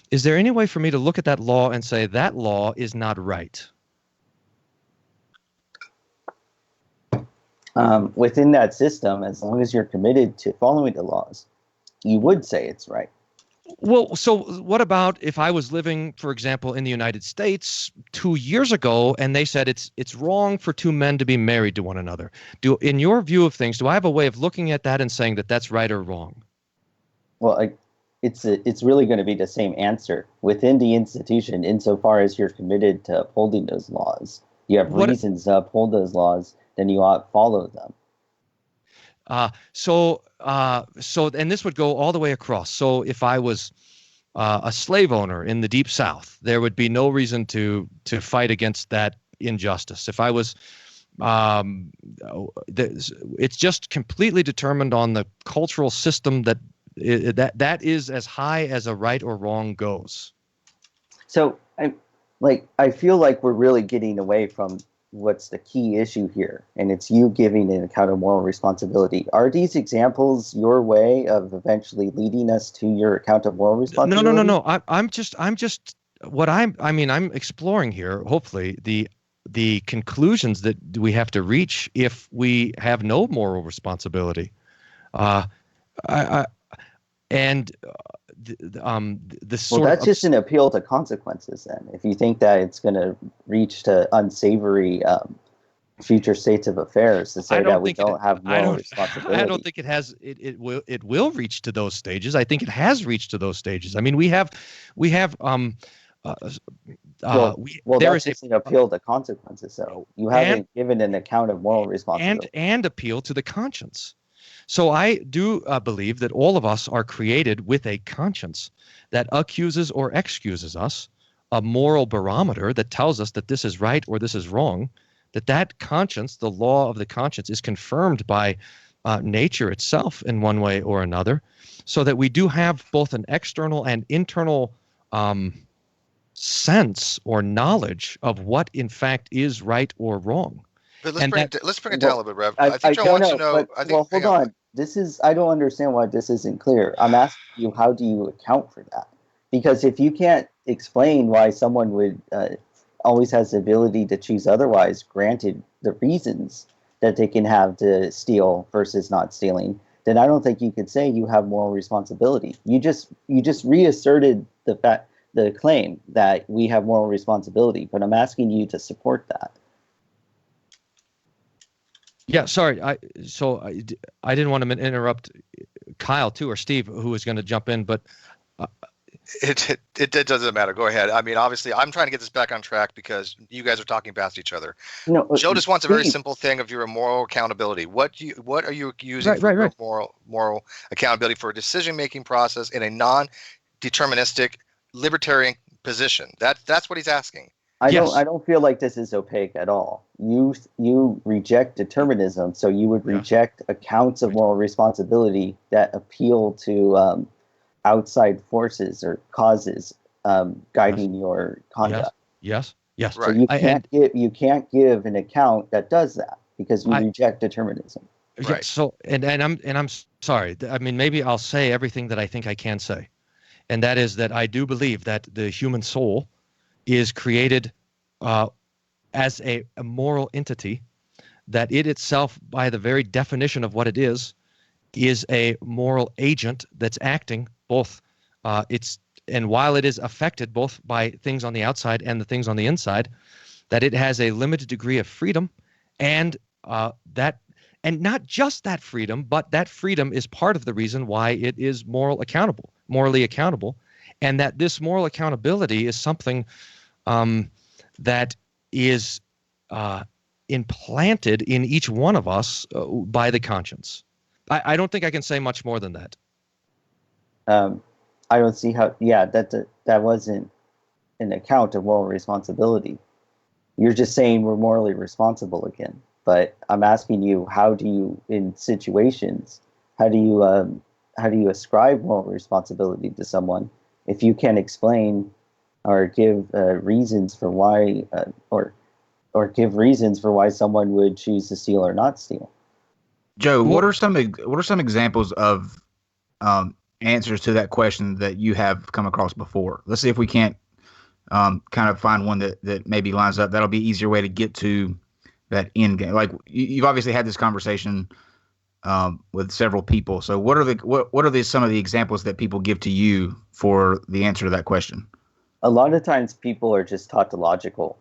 Is there any way for me to look at that law and say that law is not right? Within that system, as long as you're committed to following the laws, you would say it's right. Well, so what about if I was living, for example, in the United States 2 years ago, and they said it's wrong for two men to be married to one another? In your view of things, do I have a way of looking at that and saying that that's right or wrong? Well, it's really going to be the same answer within the institution, insofar as you're committed to upholding those laws. You have reasons to uphold those laws, then you ought to follow them. So and this would go all the way across. So if I was a slave owner in the Deep South, there would be no reason to fight against that injustice. If I was, it's just completely determined on the cultural system that is as high as a right or wrong goes. So I feel like we're really getting away from what's the key issue here, and it's you giving an account of moral responsibility. Are these examples your way of eventually leading us to your account of moral responsibility? No. I'm exploring here, hopefully, the conclusions that we have to reach if we have no moral responsibility. That's just an appeal to consequences then. If you think that it's going to reach to unsavory future states of affairs to say that we don't have moral responsibility. I don't think it has. It will reach to those stages. I think it has reached to those stages. I mean, we have. That's just an appeal to consequences. So you haven't given an account of moral responsibility and appeal to the conscience. So I do believe that all of us are created with a conscience that accuses or excuses us, a moral barometer that tells us that this is right or this is wrong, that conscience, the law of the conscience, is confirmed by nature itself in one way or another, so that we do have both an external and internal sense or knowledge of what in fact is right or wrong. But let's bring it down a little bit, Rev. I think Joe wants to know. Hold on. I don't understand why this isn't clear. I'm asking you, how do you account for that? Because if you can't explain why someone would always has the ability to choose otherwise, granted the reasons that they can have to steal versus not stealing, then I don't think you could say you have moral responsibility. You just reasserted the claim that we have moral responsibility, but I'm asking you to support that. Yeah, sorry. I didn't want to interrupt Kyle too, or Steve, who was going to jump in, but it doesn't matter. Go ahead. I mean, obviously, I'm trying to get this back on track because you guys are talking past each other. No, Joe just wants a very simple thing of your moral accountability. What are you using for your moral accountability for a decision-making process in a non-deterministic libertarian position? That's what he's asking. I don't feel like this is opaque at all. You reject determinism, so you would reject accounts of moral responsibility that appeal to outside forces or causes guiding your conduct. Yes. Right. So you can't give an account that does that because you reject determinism. Right. So and I'm sorry. I mean, maybe I'll say everything that I think I can say. and that is that I do believe that the human soul is created as a moral entity, that it itself, by the very definition of what it is a moral agent that's acting both and while it is affected both by things on the outside and the things on the inside, that it has a limited degree of freedom, and not just that freedom, but that freedom is part of the reason why it is morally accountable, and that this moral accountability is something that is implanted in each one of us by the conscience. I don't think I can say much more than that. I don't see how. Yeah, that wasn't an account of moral responsibility. You're just saying we're morally responsible again. But I'm asking you, how do you, in situations, how do you ascribe moral responsibility to someone if you can't explain or give reasons for why, or give reasons for why someone would choose to steal or not steal? Joe, what are some examples of answers to that question that you have come across before? Let's see if we can't kind of find one that maybe lines up. That'll be an easier way to get to that end game. Like you've obviously had this conversation with several people. So what are some of the examples that people give to you for the answer to that question? A lot of times people are just tautological.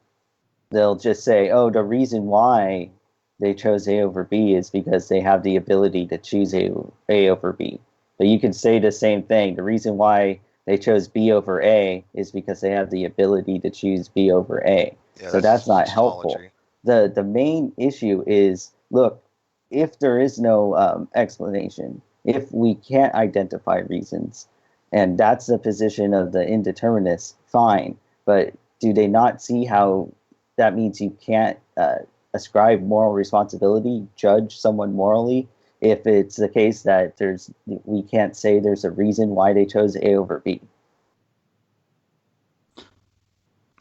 They'll just say, oh, the reason why they chose A over B is because they have the ability to choose A over B. But you can say the same thing. The reason why they chose B over A is because they have the ability to choose B over A. Yeah, so that's not helpful. The main issue is, look, if there is no explanation, if we can't identify reasons, and that's the position of the indeterminists, fine. But do they not see how that means you can't ascribe moral responsibility, judge someone morally, if it's the case that we can't say there's a reason why they chose A over B?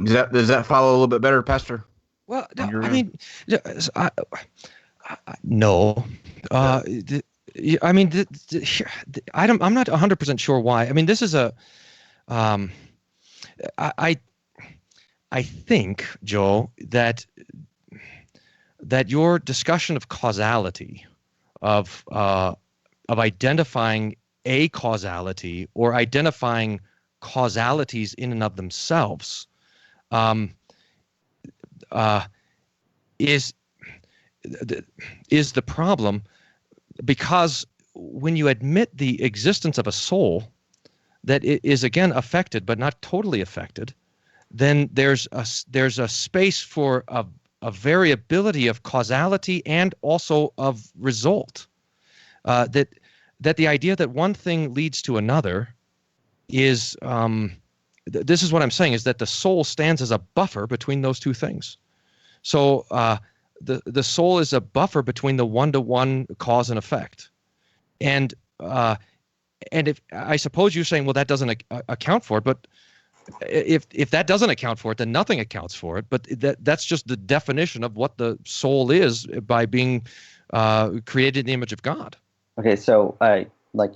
Does that follow a little bit better, Pastor? Well, no, I mean, no. I mean, I'm not 100% sure why. I mean, this is I think, Joe, that your discussion of causality, of identifying a causality or identifying causalities in and of themselves, is the problem, because when you admit the existence of a soul that it is again affected but not totally affected, then there's a space for a variability of causality and also of result. That the idea that one thing leads to another is this is what I'm saying, is that the soul stands as a buffer between those two things. So the soul is a buffer between the one-to-one cause and effect, and if I suppose you're saying, well, that doesn't account for it, but if that doesn't account for it, then nothing accounts for it. But that's just the definition of what the soul is by being created in the image of God. Okay, so like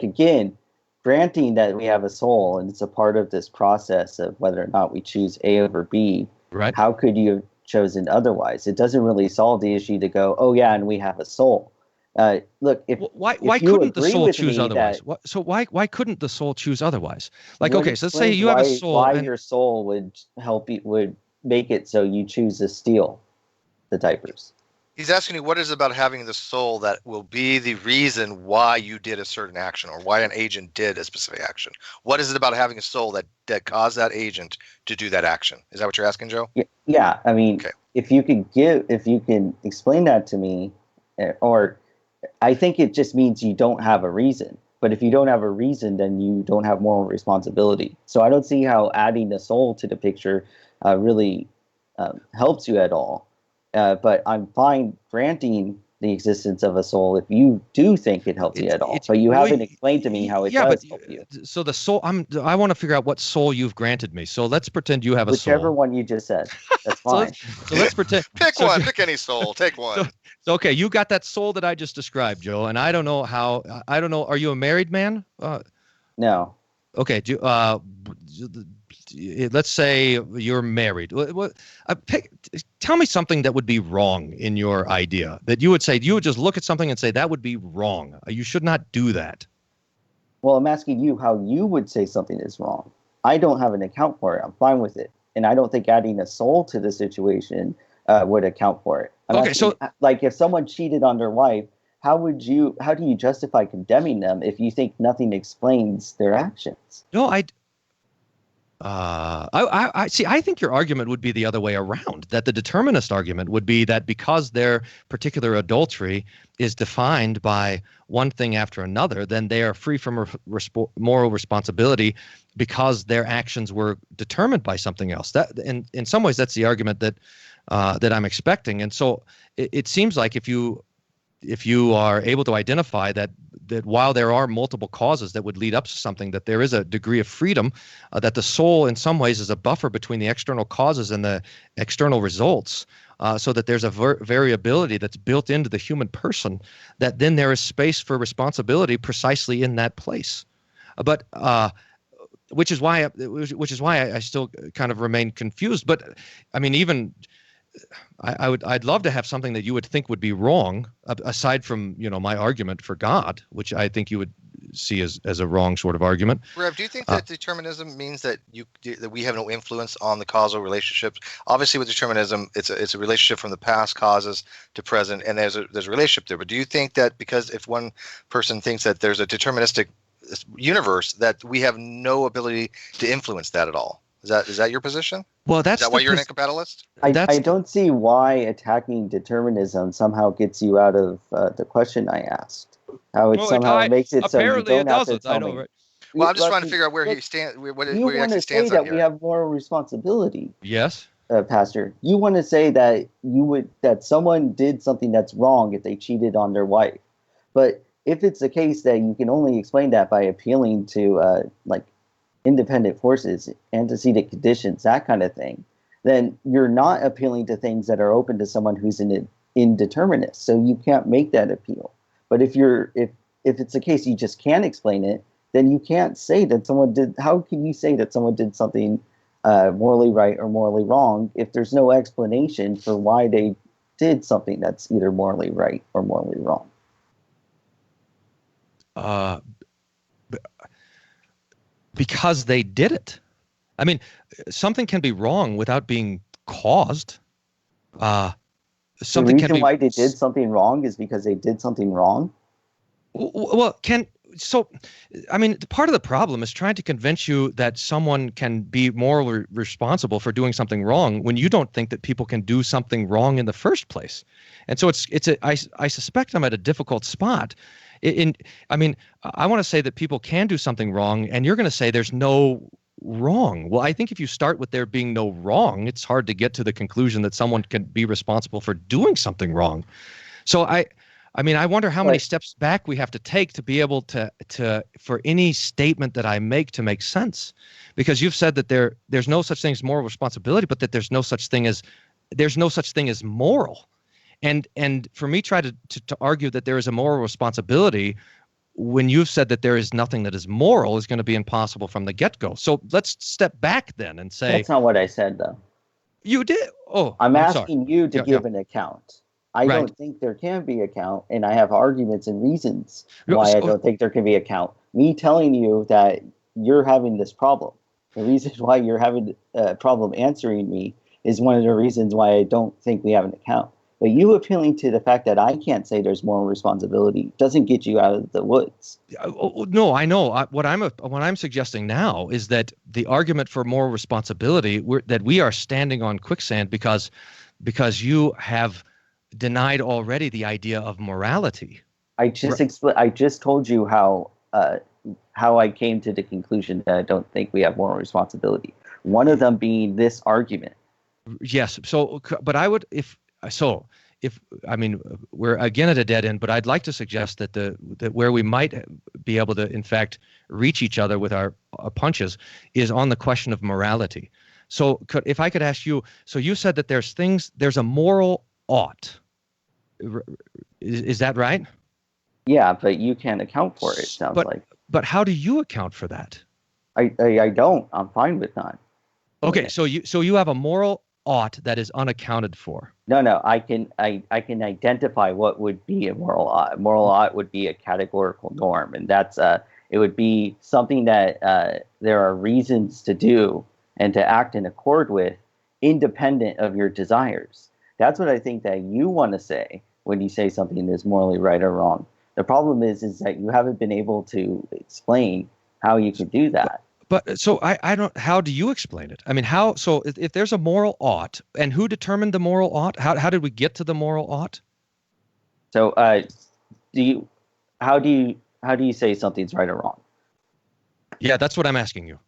again, granting that we have a soul and it's a part of this process of whether or not we choose A over B, right? How could you have chosen otherwise? It doesn't really solve the issue to go, oh yeah, and we have a soul. Look, why couldn't the soul choose otherwise? Why couldn't the soul choose otherwise? Like, okay, so let's say you have a soul. Why your soul would would make it so you choose to steal the diapers? He's asking you, what is it about having the soul that will be the reason why you did a certain action or why an agent did a specific action? What is it about having a soul that caused that agent to do that action? Is that what you're asking, Joe? Yeah. I mean, okay. If you can explain that to me, or I think it just means you don't have a reason. But if you don't have a reason, then you don't have moral responsibility. So I don't see how adding the soul to the picture really helps you at all. But I'm fine granting the existence of a soul if you do think it helps you at all. But you haven't explained to me how it does help you. So the soul, I want to figure out what soul you've granted me. So let's pretend you have a soul. Whichever one you just said. That's fine. so let's pretend. Pick one. Pick any soul. Take one. So okay, you got that soul that I just described, Joe, and I don't know. Are you a married man? No. Okay, let's say you're married. Tell me something that would be wrong in your idea that you would say. You would just look at something and say that would be wrong. You should not do that. Well, I'm asking you how you would say something is wrong. I don't have an account for it. I'm fine with it. And I don't think adding a soul to the situation would account for it. Okay, so like if someone cheated on their wife, how do you justify condemning them if you think nothing explains their actions? No, I see. I think your argument would be the other way around. That the determinist argument would be that because their particular adultery is defined by one thing after another, then they are free from moral responsibility because their actions were determined by something else. That, in some ways, that's the argument that I'm expecting. And so it seems like if you are able to identify that while there are multiple causes that would lead up to something, that there is a degree of freedom, that the soul in some ways is a buffer between the external causes and the external results, so that there's a variability that's built into the human person, that then there is space for responsibility precisely in that place. But which is why I still kind of remain confused. But I mean, even I'd love to have something that you would think would be wrong, aside from my argument for God, which I think you would see as a wrong sort of argument. Rev, do you think that determinism means that we have no influence on the causal relationships? Obviously, with determinism, it's a relationship from the past causes to present, and there's a relationship there. But do you think that because if one person thinks that there's a deterministic universe, that we have no ability to influence that at all? Is that your position? Well, is that why you're an anthropologist? I don't see why attacking determinism somehow gets you out of the question I asked. How it somehow makes it so you don't have to tell me. Right? Well, I'm just trying to figure out where he stands. What he actually stands on here. You want to say that we have moral responsibility. Yes, Pastor. You want to say that that someone did something that's wrong if they cheated on their wife. But if it's the case that you can only explain that by appealing to like independent forces, antecedent conditions, that kind of thing, then you're not appealing to things that are open to someone who's an indeterminist. So you can't make that appeal. But if it's the case you just can't explain it, then you can't say that someone did. How can you say that someone did something morally right or morally wrong if there's no explanation for why they did something that's either morally right or morally wrong? Because they did it. I mean, something can be wrong without being caused. The reason why they did something wrong is because they did something wrong? Well, I mean, part of the problem is trying to convince you that someone can be morally responsible for doing something wrong when you don't think that people can do something wrong in the first place. And so I suspect I'm at a difficult spot. I mean, I want to say that people can do something wrong, and you're going to say there's no wrong. Well, I think if you start with there being no wrong, it's hard to get to the conclusion that someone can be responsible for doing something wrong. So I mean, I wonder how many steps back we have to take to be able to for any statement that I make to make sense, because you've said that there's no such thing as moral responsibility, but that there's no such thing as moral. And for me, try to argue that there is a moral responsibility when you've said that there is nothing that is moral is going to be impossible from the get-go. So let's step back then and say... That's not what I said, though. You did? Oh, I'm asking you to give an account. I don't think there can be account, and I have arguments and reasons why I don't think there can be account. Me telling you that you're having this problem, the reason why you're having a problem answering me is one of the reasons why I don't think we have an account. But you appealing to the fact that I can't say there's moral responsibility doesn't get you out of the woods. No, I know. What I'm suggesting now is that the argument for moral responsibility, that we are standing on quicksand because you have denied already the idea of morality. I just told you how I came to the conclusion that I don't think we have moral responsibility. One of them being this argument. Yes. So, but I would if I mean, we're again at a dead end, but I'd like to suggest that where we might be able to, in fact, reach each other with our punches is on the question of morality. So if I could ask you, so you said that there's a moral ought. Is that right? Yeah, but you can't account for it, sounds like. But how do you account for that? I don't. I'm fine with not. Okay, so you have a moral ought that is unaccounted for. No. I can identify what would be a moral ought. Moral ought would be a categorical norm, and that's it would be something that there are reasons to do and to act in accord with, independent of your desires. That's what I think that you want to say when you say something is morally right or wrong. The problem is that you haven't been able to explain how you could do that. But so I don't. How do you explain it? I mean, how? So if there's a moral ought, and who determined the moral ought? How did we get to the moral ought? So how do you say something's right or wrong? Yeah, that's what I'm asking you.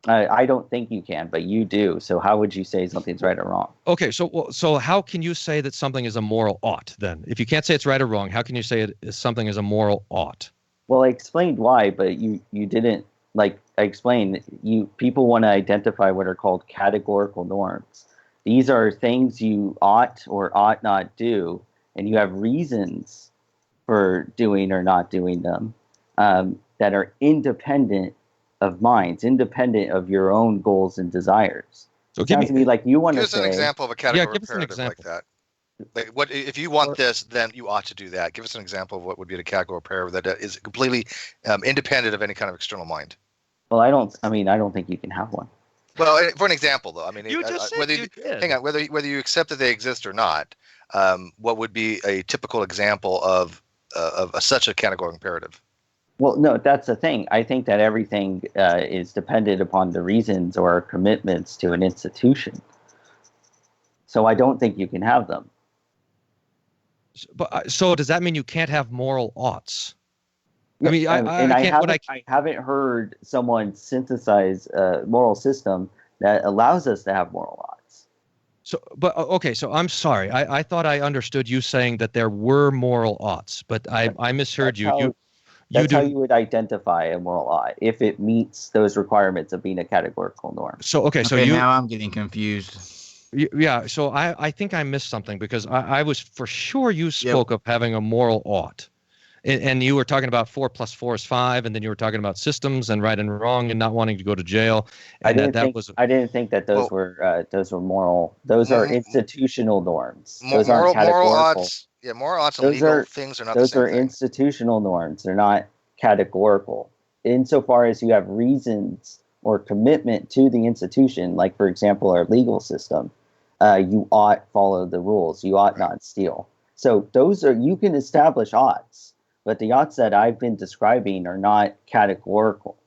I don't think you can, but you do. So how would you say something's right or wrong? Okay, so how can you say that something is a moral ought then? If you can't say it's right or wrong, how can you say something is a moral ought? Well, I explained why, but you didn't. Like I explained, people want to identify what are called categorical norms. These are things you ought or ought not do, and you have reasons for doing or not doing them that are independent of minds, independent of your own goals and desires. So it sounds to me like you want to say... Give us an example of a categorical give us an imperative example. like that. Like, what if you want this, then you ought to do that. Give us an example of what would be a categorical imperative that is completely independent of any kind of external mind. Well, I don't think you can have one. Well, for an example, though, I mean, You just said whether you did. hang on, whether you accept that they exist or not, what would be a typical example of such a categorical imperative? Well, no, that's the thing. I think that everything is dependent upon the reasons or commitments to an institution. So I don't think you can have them. But so does that mean you can't have moral oughts? I mean, I haven't heard someone synthesize a moral system that allows us to have moral oughts. So, but okay, so I'm sorry. I thought I understood you saying that there were moral oughts, but I misheard you. That's how you would identify a moral ought, if it meets those requirements of being a categorical norm. So now I'm getting confused. Yeah, so I think I missed something because I was for sure you spoke of having a moral ought. And you were talking about 4 + 4 is 5, and then you were talking about systems and right and wrong and not wanting to go to jail. And I didn't think that those were moral. Those are institutional norms. Those aren't categorical. Moral oughts. Yeah, moral oughts and legal things are not the same thing. Those are institutional norms. They're not categorical. Insofar as you have reasons or commitment to the institution, like, for example, our legal system, you ought follow the rules. You ought not steal. So you can establish oughts, but the oughts that I've been describing are not categorical.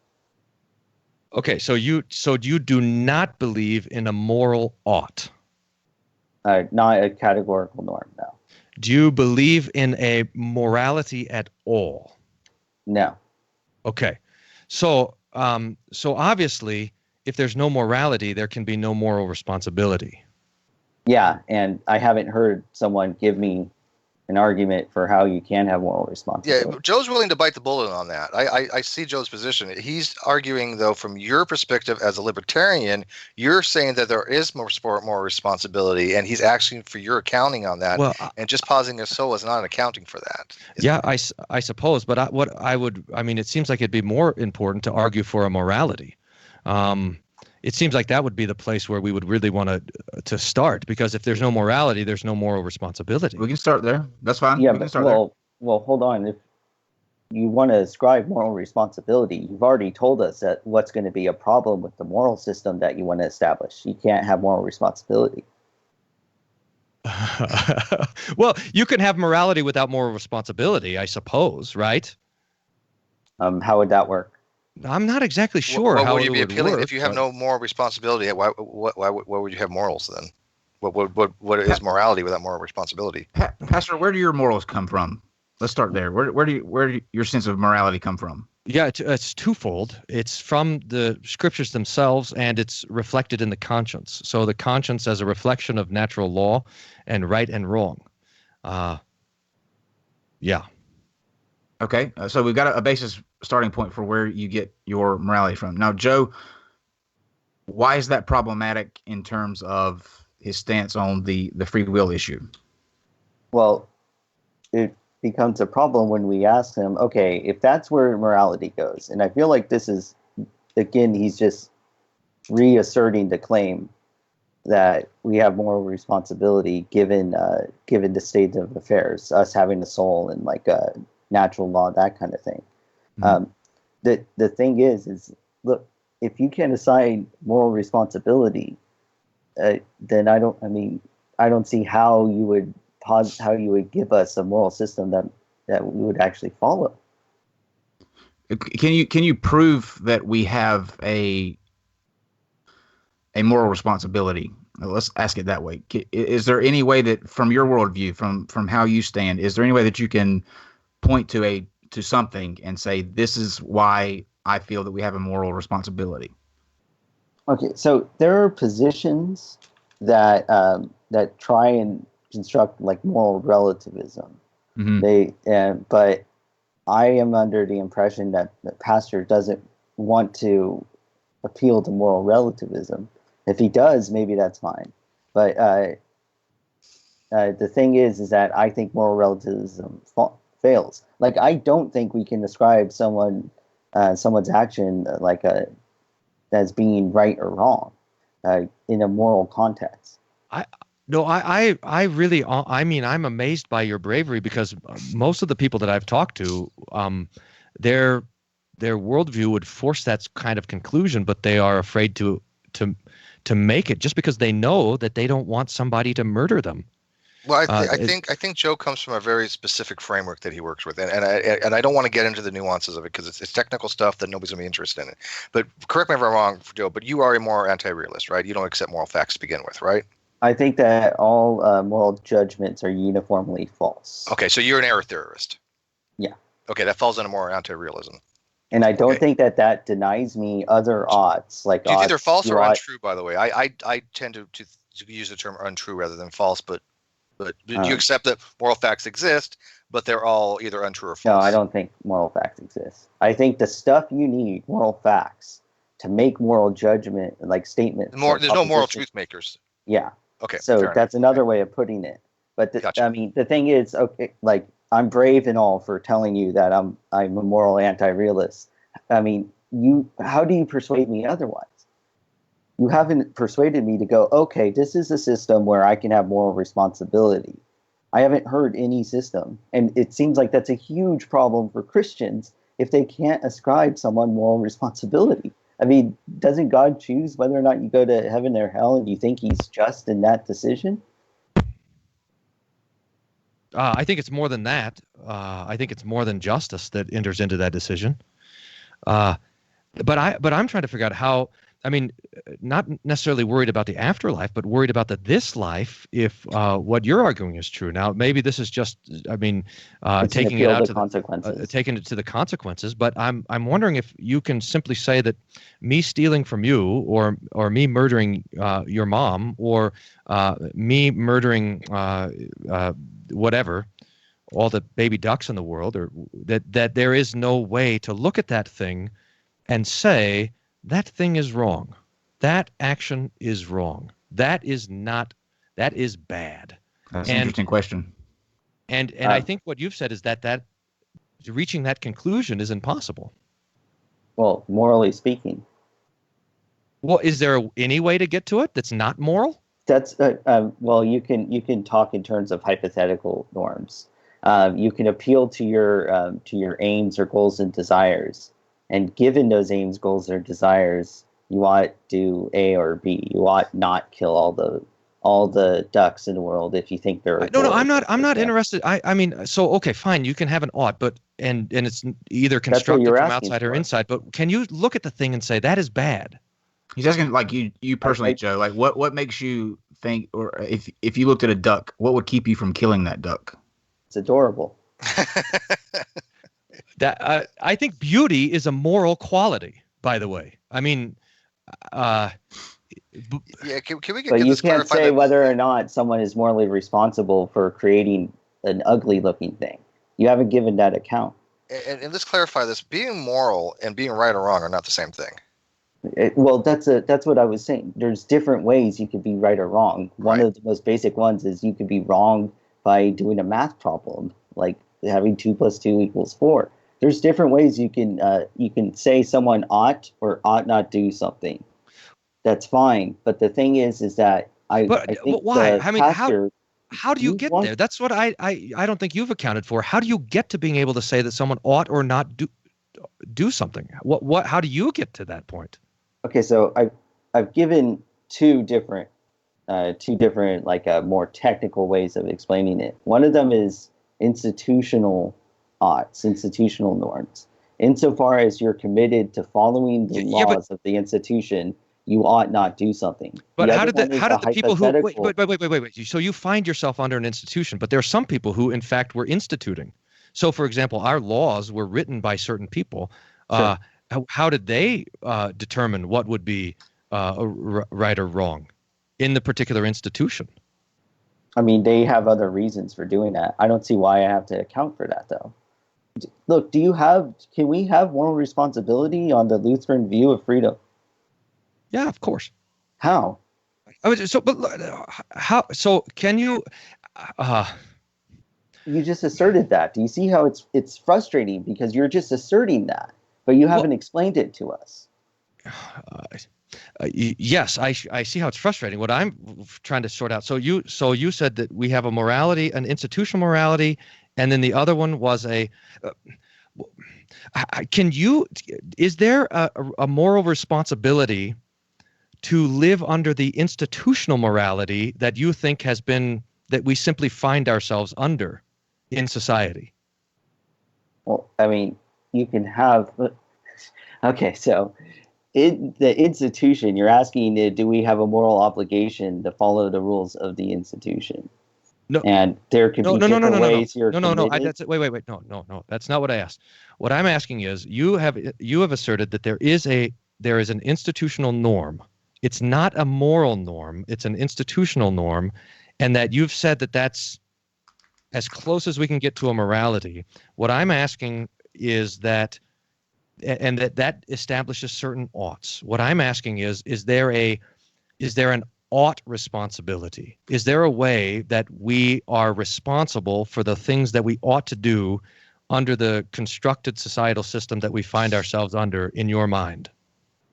Okay, so you do not believe in a moral ought? Not a categorical norm, no. Do you believe in a morality at all? No. Okay, so obviously, if there's no morality, there can be no moral responsibility. Yeah, and I haven't heard someone give me an argument for how you can have moral responsibility. Yeah, Joe's willing to bite the bullet on that. I see Joe's position. He's arguing, though, from your perspective as a libertarian, you're saying that there is more responsibility, and he's asking for your accounting on that. Well, and just pausing his soul is not an accounting for that. Yeah, I suppose. But it seems like it'd be more important to argue for a morality. It seems like that would be the place where we would really want to start, because if there's no morality, there's no moral responsibility. We can start there. That's fine. Yeah, well, hold on. If you want to ascribe moral responsibility, you've already told us that what's going to be a problem with the moral system that you want to establish. You can't have moral responsibility. Well, you can have morality without moral responsibility, I suppose, right? How would that work? I'm not exactly sure how how would you it be would appealing work, if you have no moral responsibility? Why would you have morals then? What is morality without moral responsibility? Pastor, where do your morals come from? Let's start there. Where do your sense of morality come from? Yeah, it's twofold. It's from the scriptures themselves, and it's reflected in the conscience. So the conscience as a reflection of natural law and right and wrong. Yeah. Okay, so we've got a basis starting point for where you get your morality from. Now, Joe, why is that problematic in terms of his stance on the free will issue? Well, it becomes a problem when we ask him, okay, if that's where morality goes, and I feel like this is again, he's just reasserting the claim that we have moral responsibility given the state of affairs, us having a soul and like a natural law, that kind of thing. The thing is look, if you can't assign moral responsibility, then I don't see how you would give us a moral system that we would actually follow. Can you prove that we have a moral responsibility? Let's ask it that way. Is there any way that, from your worldview, from how you stand, is there any way that you can point to something and say, this is why I feel that we have a moral responsibility? Okay, so there are positions that try and construct like moral relativism. But I am under the impression that the pastor doesn't want to appeal to moral relativism. If he does, maybe that's fine. But the thing is that I think moral relativism fails. Like, I don't think we can describe someone's action as being right or wrong in a moral context. I'm amazed by your bravery, because most of the people that I've talked to, their worldview would force that kind of conclusion, but they are afraid to make it, just because they know that they don't want somebody to murder them. Well, I think Joe comes from a very specific framework that he works with, and I don't want to get into the nuances of it because it's technical stuff that nobody's gonna be interested in. But correct me if I'm wrong, Joe, but you are a more anti-realist, right? You don't accept moral facts to begin with, right? I think that all moral judgments are uniformly false. Okay, so you're an error theorist. Yeah. Okay, that falls into more anti-realism. And I don't think that denies me other odds. Like, do you think they're false or untrue? By the way, I tend to use the term untrue rather than false. But do you accept that moral facts exist, but they're all either untrue or false? No, I don't think moral facts exist. I think the stuff you need, moral facts, to make moral judgment, like statements. There's no moral truth makers. Yeah. Okay. So that's another way of putting it. But Gotcha. I mean, the thing is, okay, like, I'm brave and all for telling you that I'm a moral anti-realist. I mean, how do you persuade me otherwise? You haven't persuaded me to go, okay, this is a system where I can have moral responsibility. I haven't heard any system. And it seems like that's a huge problem for Christians if they can't ascribe someone moral responsibility. I mean, doesn't God choose whether or not you go to heaven or hell, and you think he's just in that decision? I think it's more than that. I think it's more than justice that enters into that decision. But I'm trying to figure out how. I mean, not necessarily worried about the afterlife, but worried about this life. If what you're arguing is true, now maybe this is just, taking it out to consequences, taking it to the consequences. But I'm wondering if you can simply say that me stealing from you, or me murdering your mom, or me murdering whatever, all the baby ducks in the world, or that there is no way to look at that thing and say, that thing is wrong. That action is wrong. That is bad. That's an interesting question. And I think what you've said is that reaching that conclusion is impossible. Well, morally speaking. Well, is there any way to get to it that's not moral? That's well, you can talk in terms of hypothetical norms. You can appeal to your aims or goals and desires. And given those aims, goals, or desires, you ought to do A or B. You ought not kill all the ducks in the world if you think they're. No, I'm not interested. I mean, so okay, fine. You can have an ought, but and it's either constructed from outside or inside. But can you look at the thing and say that is bad? He's asking, like, you personally, Joe. Like, what makes you think, or if you looked at a duck, what would keep you from killing that duck? It's adorable. That I think beauty is a moral quality, by the way. I mean, yeah. Can we get? But you this can't say whether or not someone is morally responsible for creating an ugly-looking thing. You haven't given that account. And let's clarify this: being moral and being right or wrong are not the same thing. Well, that's what I was saying. There's different ways you could be right or wrong. One of the most basic ones is you could be wrong by doing a math problem, like having 2 + 2 = 4. There's different ways you can say someone ought or ought not do something. That's fine, but the thing is that I think but why? the I mean, pastor, how do you get there? That's what I don't think you've accounted for. How do you get to being able to say that someone ought or not do something? How do you get to that point? Okay, so I've given two different like more technical ways of explaining it. One of them is institutional oughts, institutional norms. Insofar as you're committed to following the laws of the institution, you ought not do something. But how did the people who wait. So you find yourself under an institution, but there are some people who, in fact, were instituting. So, for example, our laws were written by certain people. Sure. How did they determine what would be right or wrong in the particular institution? I mean, they have other reasons for doing that. I don't see why I have to account for that, though. Look, can we have moral responsibility on the Lutheran view of freedom? Yeah, of course. How? How? So can you? You just asserted that. Do you see how it's frustrating because you're just asserting that, but you haven't explained it to us. Yes, I see how it's frustrating. What I'm trying to sort out. So you said that we have a morality, an institutional morality, and then the other one was a. Is there a moral responsibility to live under the institutional morality that you think that we simply find ourselves under in society? Well, I mean, you can have. Okay, so in the institution, you're asking, do we have a moral obligation to follow the rules of the institution? No. And there could be different ways you're committed. Wait. No. That's not what I asked. What I'm asking is, you have asserted that there is an institutional norm. It's not a moral norm. It's an institutional norm, and that you've said that that's as close as we can get to a morality. What I'm asking is that, and that establishes certain oughts. What I'm asking is there an ought responsibility? Is there a way that we are responsible for the things that we ought to do under the constructed societal system that we find ourselves under, in your mind?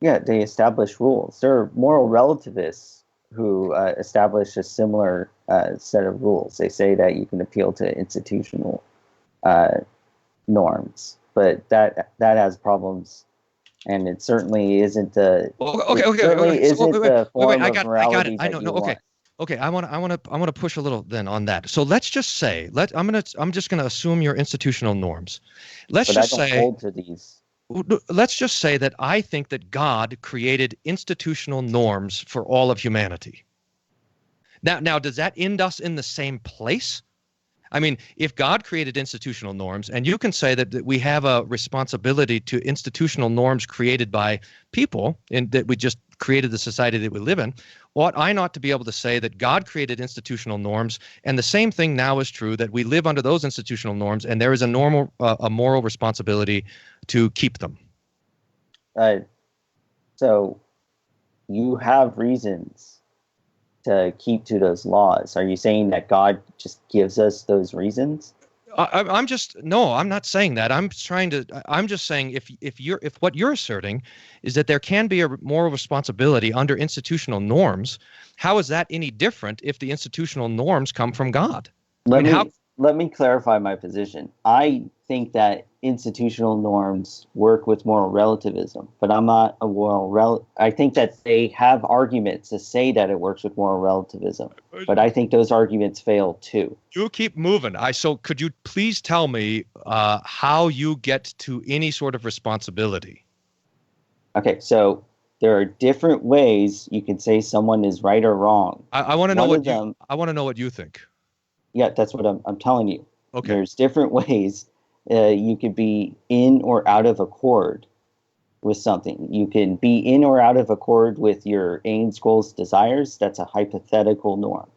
Yeah, they establish rules. There are moral relativists who establish a similar set of rules. They say that you can appeal to institutional norms, but that has problems, and it certainly isn't the form of morality that you want. Okay, I want to push a little then on that. So let's just say I'm just going to assume your institutional norms. Let's just say that I think that God created institutional norms for all of humanity. Now, does that end us in the same place? I mean, if God created institutional norms, and you can say that we have a responsibility to institutional norms created by people, and that we just created the society that we live in, ought I not to be able to say that God created institutional norms, and the same thing now is true, that we live under those institutional norms, and there is a moral responsibility to keep them? So you have reasons to keep to those laws. Are you saying that God just gives us those reasons? I'm not saying that. I'm just saying if what you're asserting is that there can be a moral responsibility under institutional norms, how is that any different if the institutional norms come from God? Let me clarify my position. I think that institutional norms work with moral relativism, but I'm not a I think that they have arguments to say that it works with moral relativism, but I think those arguments fail too. You keep moving. So could you please tell me how you get to any sort of responsibility? Okay, so there are different ways you can say someone is right or wrong. I want to know what you think. Yeah, that's what I'm telling you. Okay. There's different ways you could be in or out of accord with something. You can be in or out of accord with your aims, goals, desires. That's a hypothetical norm.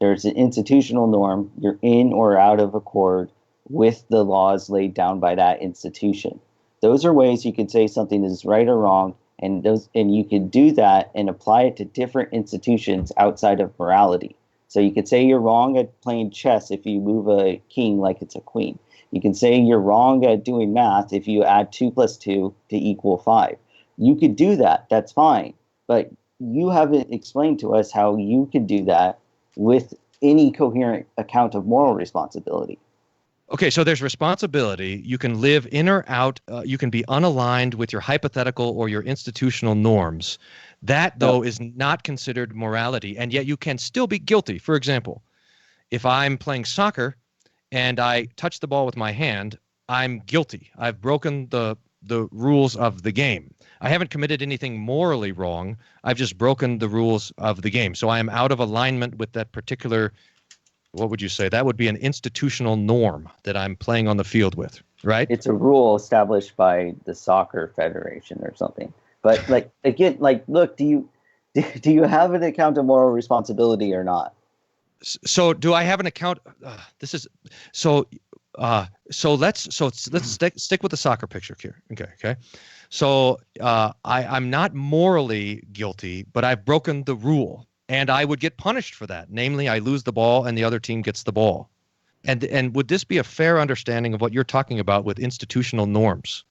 There's an institutional norm. You're in or out of accord with the laws laid down by that institution. Those are ways you could say something is right or wrong, and you can do that and apply it to different institutions outside of morality. So you could say you're wrong at playing chess if you move a king like it's a queen. You can say you're wrong at doing math if you add 2 + 2 to equal 5. You could do that. That's fine. But you haven't explained to us how you could do that with any coherent account of moral responsibility. Okay, so there's responsibility. You can live in or out. You can be unaligned with your hypothetical or your institutional norms. That, though, is not considered morality, and yet you can still be guilty. For example, if I'm playing soccer and I touch the ball with my hand, I'm guilty. I've broken the rules of the game. I haven't committed anything morally wrong. I've just broken the rules of the game. So I am out of alignment with that particular, what would you say? That would be an institutional norm that I'm playing on the field with, right? It's a rule established by the soccer federation or something. But like again, like look, do you have an account of moral responsibility or not? So do I have an account? So let's stick with the soccer picture here. Okay. So I'm not morally guilty, but I've broken the rule, and I would get punished for that. Namely, I lose the ball, and the other team gets the ball. And would this be a fair understanding of what you're talking about with institutional norms?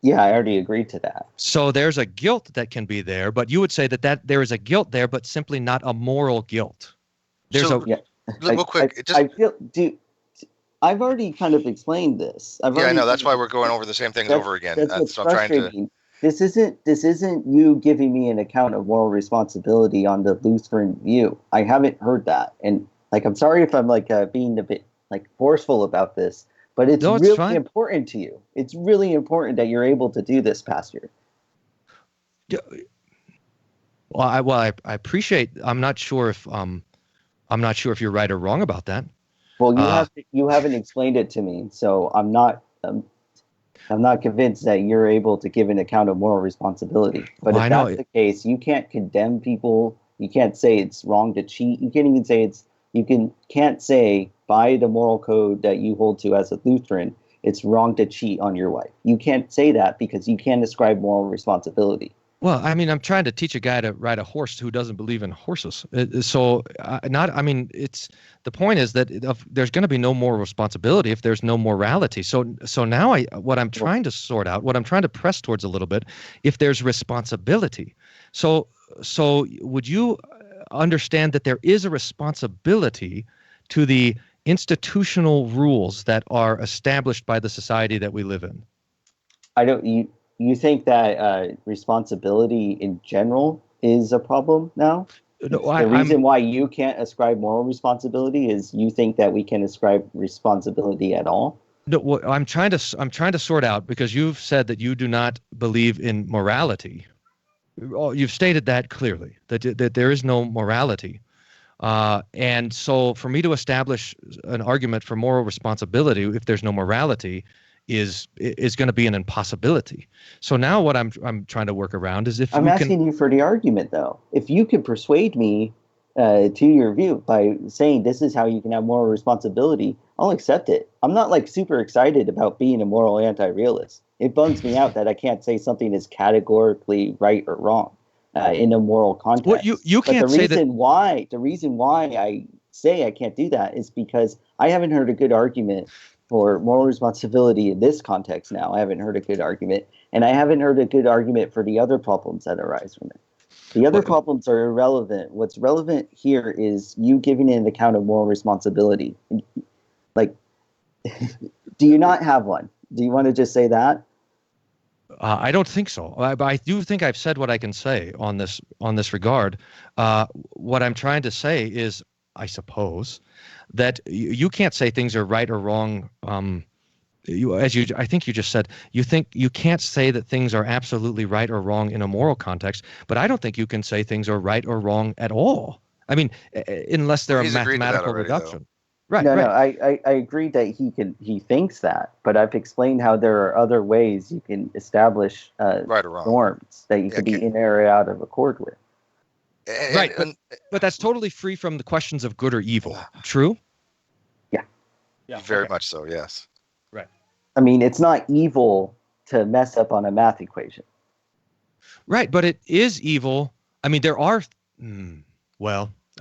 Yeah, I already agreed to that. So there's a guilt that can be there, but you would say that there is a guilt there, but simply not a moral guilt. Real quick, I've already kind of explained this. I know. That's why we're going over the same things over again. That's what's so I'm trying frustrating. This isn't you giving me an account of moral responsibility on the Lutheran view. I haven't heard that, and like I'm sorry if I'm like being a bit like forceful about this, but it's really important to you. It's really important that you're able to do this, Pastor. Well, I appreciate. I'm not sure if you're right or wrong about that. Well, you haven't explained it to me, so I'm not convinced that you're able to give an account of moral responsibility. But if that's the case, you can't condemn people. You can't say it's wrong to cheat. You can't even say can't say by the moral code that you hold to as a Lutheran, it's wrong to cheat on your wife. You can't say that because you can't ascribe moral responsibility. Well, I mean, I'm trying to teach a guy to ride a horse who doesn't believe in horses. The point is that there's going to be no moral responsibility if there's no morality. So now what I'm trying to sort out, what I'm trying to press towards a little bit, if there's responsibility. So would you understand that there is a responsibility to the institutional rules that are established by the society that we live in? You think that responsibility in general is a problem now? No, the reason why you can't ascribe moral responsibility is you think that we can ascribe responsibility at all? No, what I'm trying to sort out, because you've said that you do not believe in morality. You've stated that clearly, that there is no morality. And so for me to establish an argument for moral responsibility, if there's no morality, is going to be an impossibility. So now what I'm trying to work around is if I'm asking you for the argument, though. If you could persuade me to your view by saying this is how you can have moral responsibility, I'll accept it. I'm not like super excited about being a moral anti-realist. It bugs me out that I can't say something is categorically right or wrong in a moral context. Well, you can't say that. The reason why I say I can't do that is because I haven't heard a good argument for moral responsibility in this context now. I haven't heard a good argument, and I haven't heard a good argument for the other problems that arise from it. The other problems are irrelevant. What's relevant here is you giving an account of moral responsibility. Like, do you not have one? Do you want to just say that? I don't think so. I do think I've said what I can say on this regard. What I'm trying to say is, I suppose, that you can't say things are right or wrong. I think you just said, you think you can't say that things are absolutely right or wrong in a moral context, but I don't think you can say things are right or wrong at all. I mean, unless they're a mathematical reduction. Right. No, I agree that he thinks that, but I've explained how there are other ways you can establish right or wrong norms that you can be in or out of accord with. Right, but that's totally free from the questions of good or evil. True? Yeah, very much so, yes. Right. I mean, it's not evil to mess up on a math equation. Right, but it is evil. I mean, there are,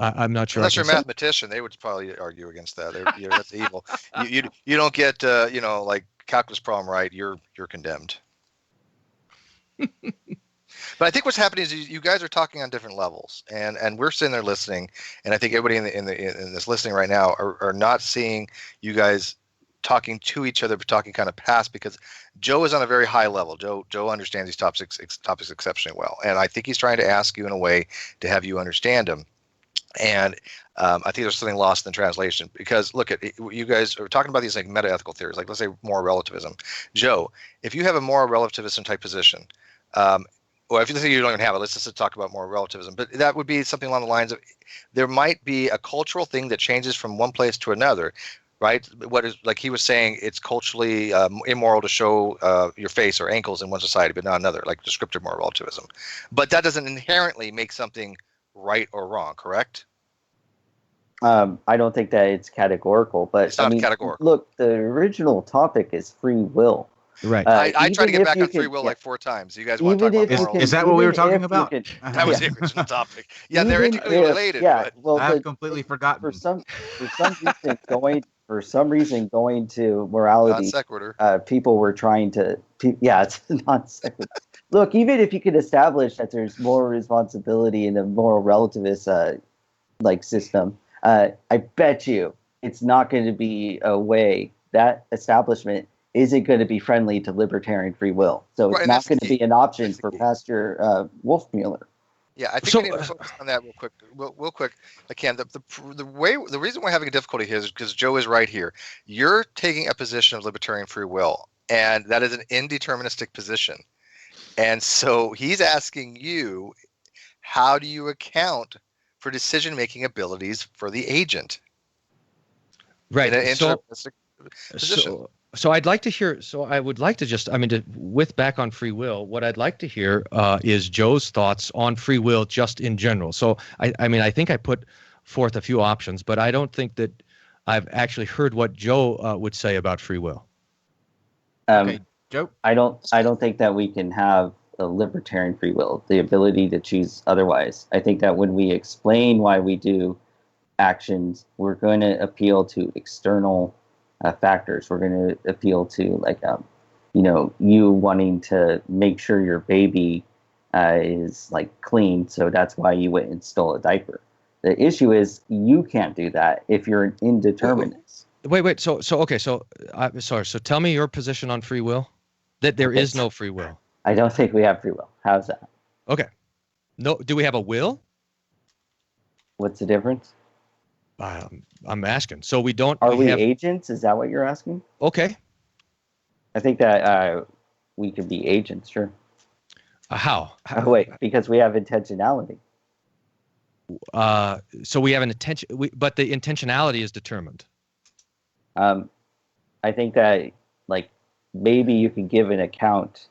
I'm not sure. Unless you're a mathematician, they would probably argue against that. That's evil. You don't get like calculus problem right, you're condemned. But I think what's happening is you guys are talking on different levels, and we're sitting there listening, and I think everybody in this listening right now are not seeing you guys talking to each other, but talking kind of past, because Joe is on a very high level. Joe understands these topics exceptionally well, and I think he's trying to ask you in a way to have you understand him. And I think there's something lost in translation, because look at you guys are talking about these like meta-ethical theories, like let's say moral relativism. Joe, if you have a moral relativism type position, or if you think you don't even have it, let's just talk about moral relativism. But that would be something along the lines of there might be a cultural thing that changes from one place to another, right? What is, like he was saying, it's culturally immoral to show your face or ankles in one society, but not another, like descriptive moral relativism. But that doesn't inherently make something right or wrong, correct? I don't think that it's categorical, but it's not categorical. Look, the original topic is free will. Right. I tried to get back on free will like 4 times. You guys want to talk about moral? Is that what we were talking about? That was the original topic. Yeah, they're intricately related. Yeah, but well, I've completely forgotten. For some reason, going to morality, non-sequitur. People were trying to. It's non-sequitur. Look, even if you could establish that there's moral responsibility in a moral relativist system, I bet you it's not going to be a way that establishment isn't going to be friendly to libertarian free will. So it's not going to be an option for Pastor Wolfmueller. Yeah, I think we need to focus on that real quick. Real quick, I can. The reason we're having a difficulty here is because Joe is right here. You're taking a position of libertarian free will, and that is an indeterministic position. And so he's asking you, how do you account for decision-making abilities for the agent? Right. In an indeterministic position. So I'd like to hear. So I would like to just, with back on free will, what I'd like to hear is Joe's thoughts on free will just in general. So I think I put forth a few options, but I don't think that I've actually heard what Joe would say about free will. Okay, Joe. I don't think that we can have a libertarian free will, the ability to choose otherwise. I think that when we explain why we do actions, we're going to appeal to external factors. We're going to appeal to you wanting to make sure your baby is clean, so that's why you went and stole a diaper. The issue is you can't do that if you're an indeterminist. Wait. So okay. So sorry. So tell me your position on free will. That there is no free will. I don't think we have free will. How's that? Okay. No. Do we have a will? What's the difference? I'm asking. So we don't. Are we agents? Is that what you're asking? Okay. I think that we could be agents, sure. How? Oh, wait, because we have intentionality. So we have an intention, but the intentionality is determined. I think that maybe you can give an account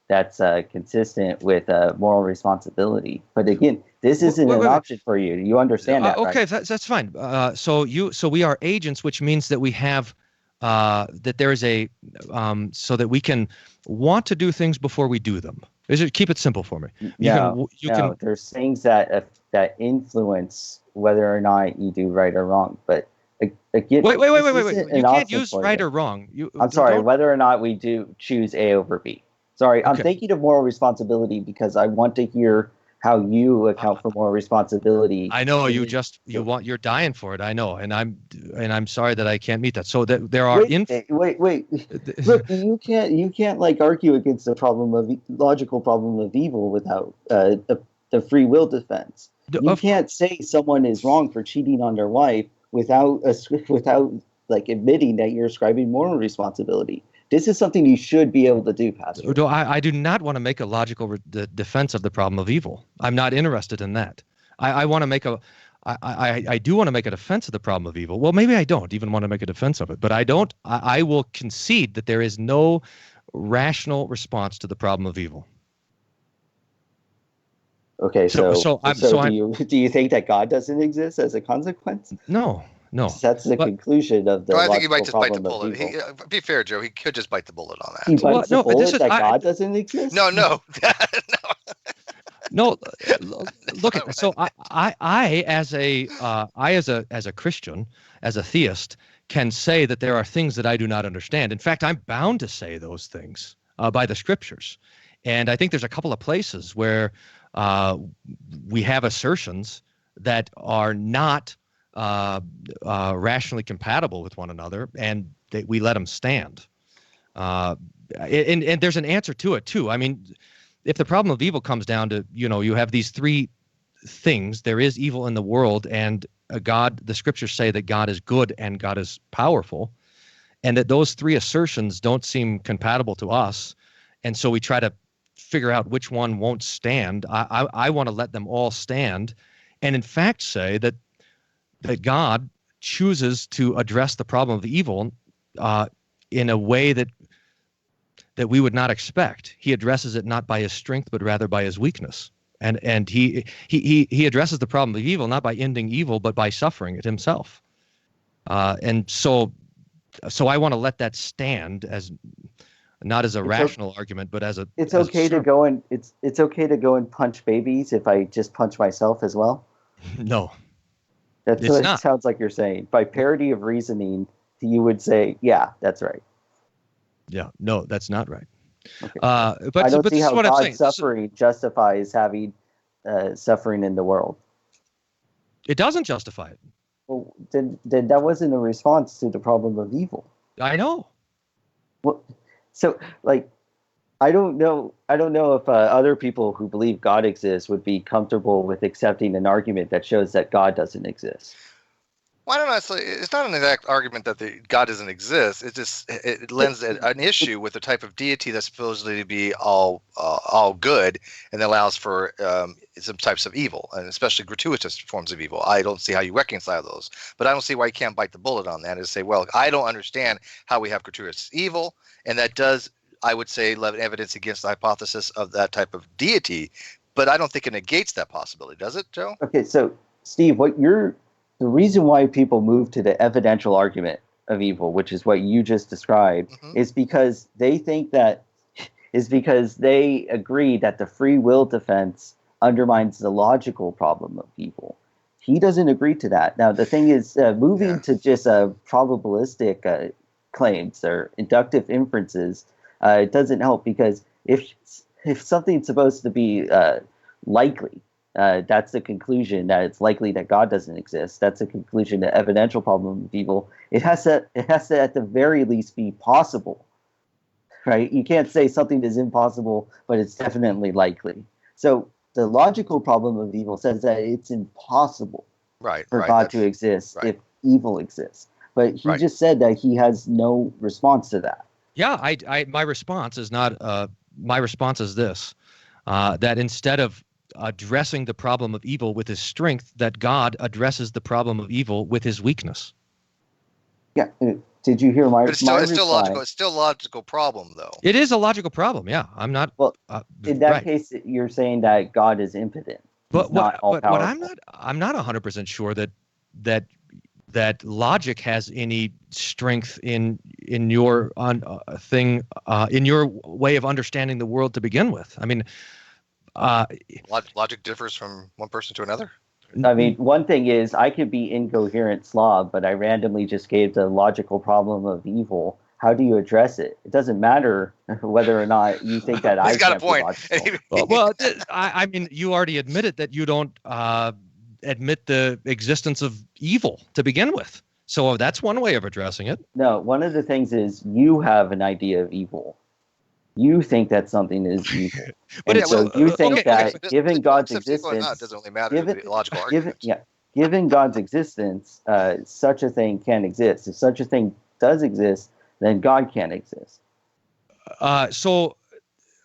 that's consistent with moral responsibility. But again, this isn't an option for you. You understand that, okay, right? that's fine. So we are agents, which means that we have that there is a so that we can want to do things before we do them. Keep it simple for me. There's things that influence whether or not you do right or wrong. But again, wait. You can't use right or wrong. I'm sorry. Whether or not we do choose A over B. Sorry, okay. I'm thinking of moral responsibility because I want to hear how you account for moral responsibility. I know you're dying for it. I know, and I'm sorry that I can't meet that. So that there are wait. Look, you can't argue against the logical problem of evil without the free will defense. You can't say someone is wrong for cheating on their wife without admitting that you're ascribing moral responsibility. This is something you should be able to do, Pastor. No, I do not want to make a logical defense of the problem of evil. I'm not interested in that. I want to make I do want to make a defense of the problem of evil. Well, maybe I don't even want to make a defense of it, but I don't. I will concede that there is no rational response to the problem of evil. Okay, do you think that God doesn't exist as a consequence? No. That's the conclusion of the. I think he might just bite the bullet. Be fair, Joe. He could just bite the bullet on that. He bites the bullet that God doesn't exist. No. No, look at so I as a Christian, as a theist, can say that there are things that I do not understand. In fact, I'm bound to say those things by the scriptures, and I think there's a couple of places where we have assertions that are not rationally compatible with one another, and we let them stand. And there's an answer to it too. I mean, if the problem of evil comes down to, you have these three things, there is evil in the world, and God, the scriptures say that God is good and God is powerful, and that those three assertions don't seem compatible to us. And so we try to figure out which one won't stand. I want to let them all stand, and in fact say that God chooses to address the problem of evil in a way that we would not expect. He addresses it not by his strength, but rather by his weakness. And he addresses the problem of evil not by ending evil, but by suffering it himself. And so I want to let that stand as not as a rational argument, but as a. It's okay to go and it's okay to go and punch babies if I just punch myself as well. No, that's what it sounds like you're saying. By parity of reasoning, you would say, yeah, that's right. Yeah, no, that's not right. Okay. But I don't see how God's God's suffering justifies having suffering in the world. It doesn't justify it. Well, then that wasn't a response to the problem of evil. I know. Well, so I don't know if other people who believe God exists would be comfortable with accepting an argument that shows that God doesn't exist. Well, I don't know. It's not an exact argument that God doesn't exist. It lends an issue with the type of deity that's supposedly to be all good and allows for some types of evil, and especially gratuitous forms of evil. I don't see how you reconcile those, but I don't see why you can't bite the bullet on that and say, well, I don't understand how we have gratuitous evil, and that does, I would say, lend evidence against the hypothesis of that type of deity, but I don't think it negates that possibility, does it, Joe? Okay, so Steve, the reason why people move to the evidential argument of evil, which is what you just described, is because they agree that the free will defense undermines the logical problem of evil. He doesn't agree to that. Now, the thing is, moving to just probabilistic claims or inductive inferences, it doesn't help, because if something's supposed to be likely, that's the conclusion that it's likely that God doesn't exist. That's a conclusion, the evidential problem of evil. It has to at the very least be possible, right? You can't say something is impossible, but it's definitely likely. So the logical problem of evil says that it's impossible for God to exist if evil exists. But he just said that he has no response to that. Yeah, my response is not. My response is this: that instead of addressing the problem of evil with his strength, that God addresses the problem of evil with his weakness. Yeah. Did you hear my? But it's still logical. It's still a logical problem, though. It is a logical problem. Yeah, I'm not. Well, in that case, you're saying that God is impotent. But I'm not 100% sure that logic has any strength in your in your way of understanding the world to begin with. I mean, logic differs from one person to another. I mean, one thing is I could be incoherent slob, but I randomly just gave the logical problem of evil. How do you address it? It doesn't matter whether or not you think that I got a point. Well, I mean, you already admitted that you don't admit the existence of evil to begin with. So that's one way of addressing it. No, one of the things is you have an idea of evil. You think that something is evil. But you think that given God's existence, it doesn't really matter the logical argument. Given God's existence, such a thing can exist. If such a thing does exist, then God can't exist.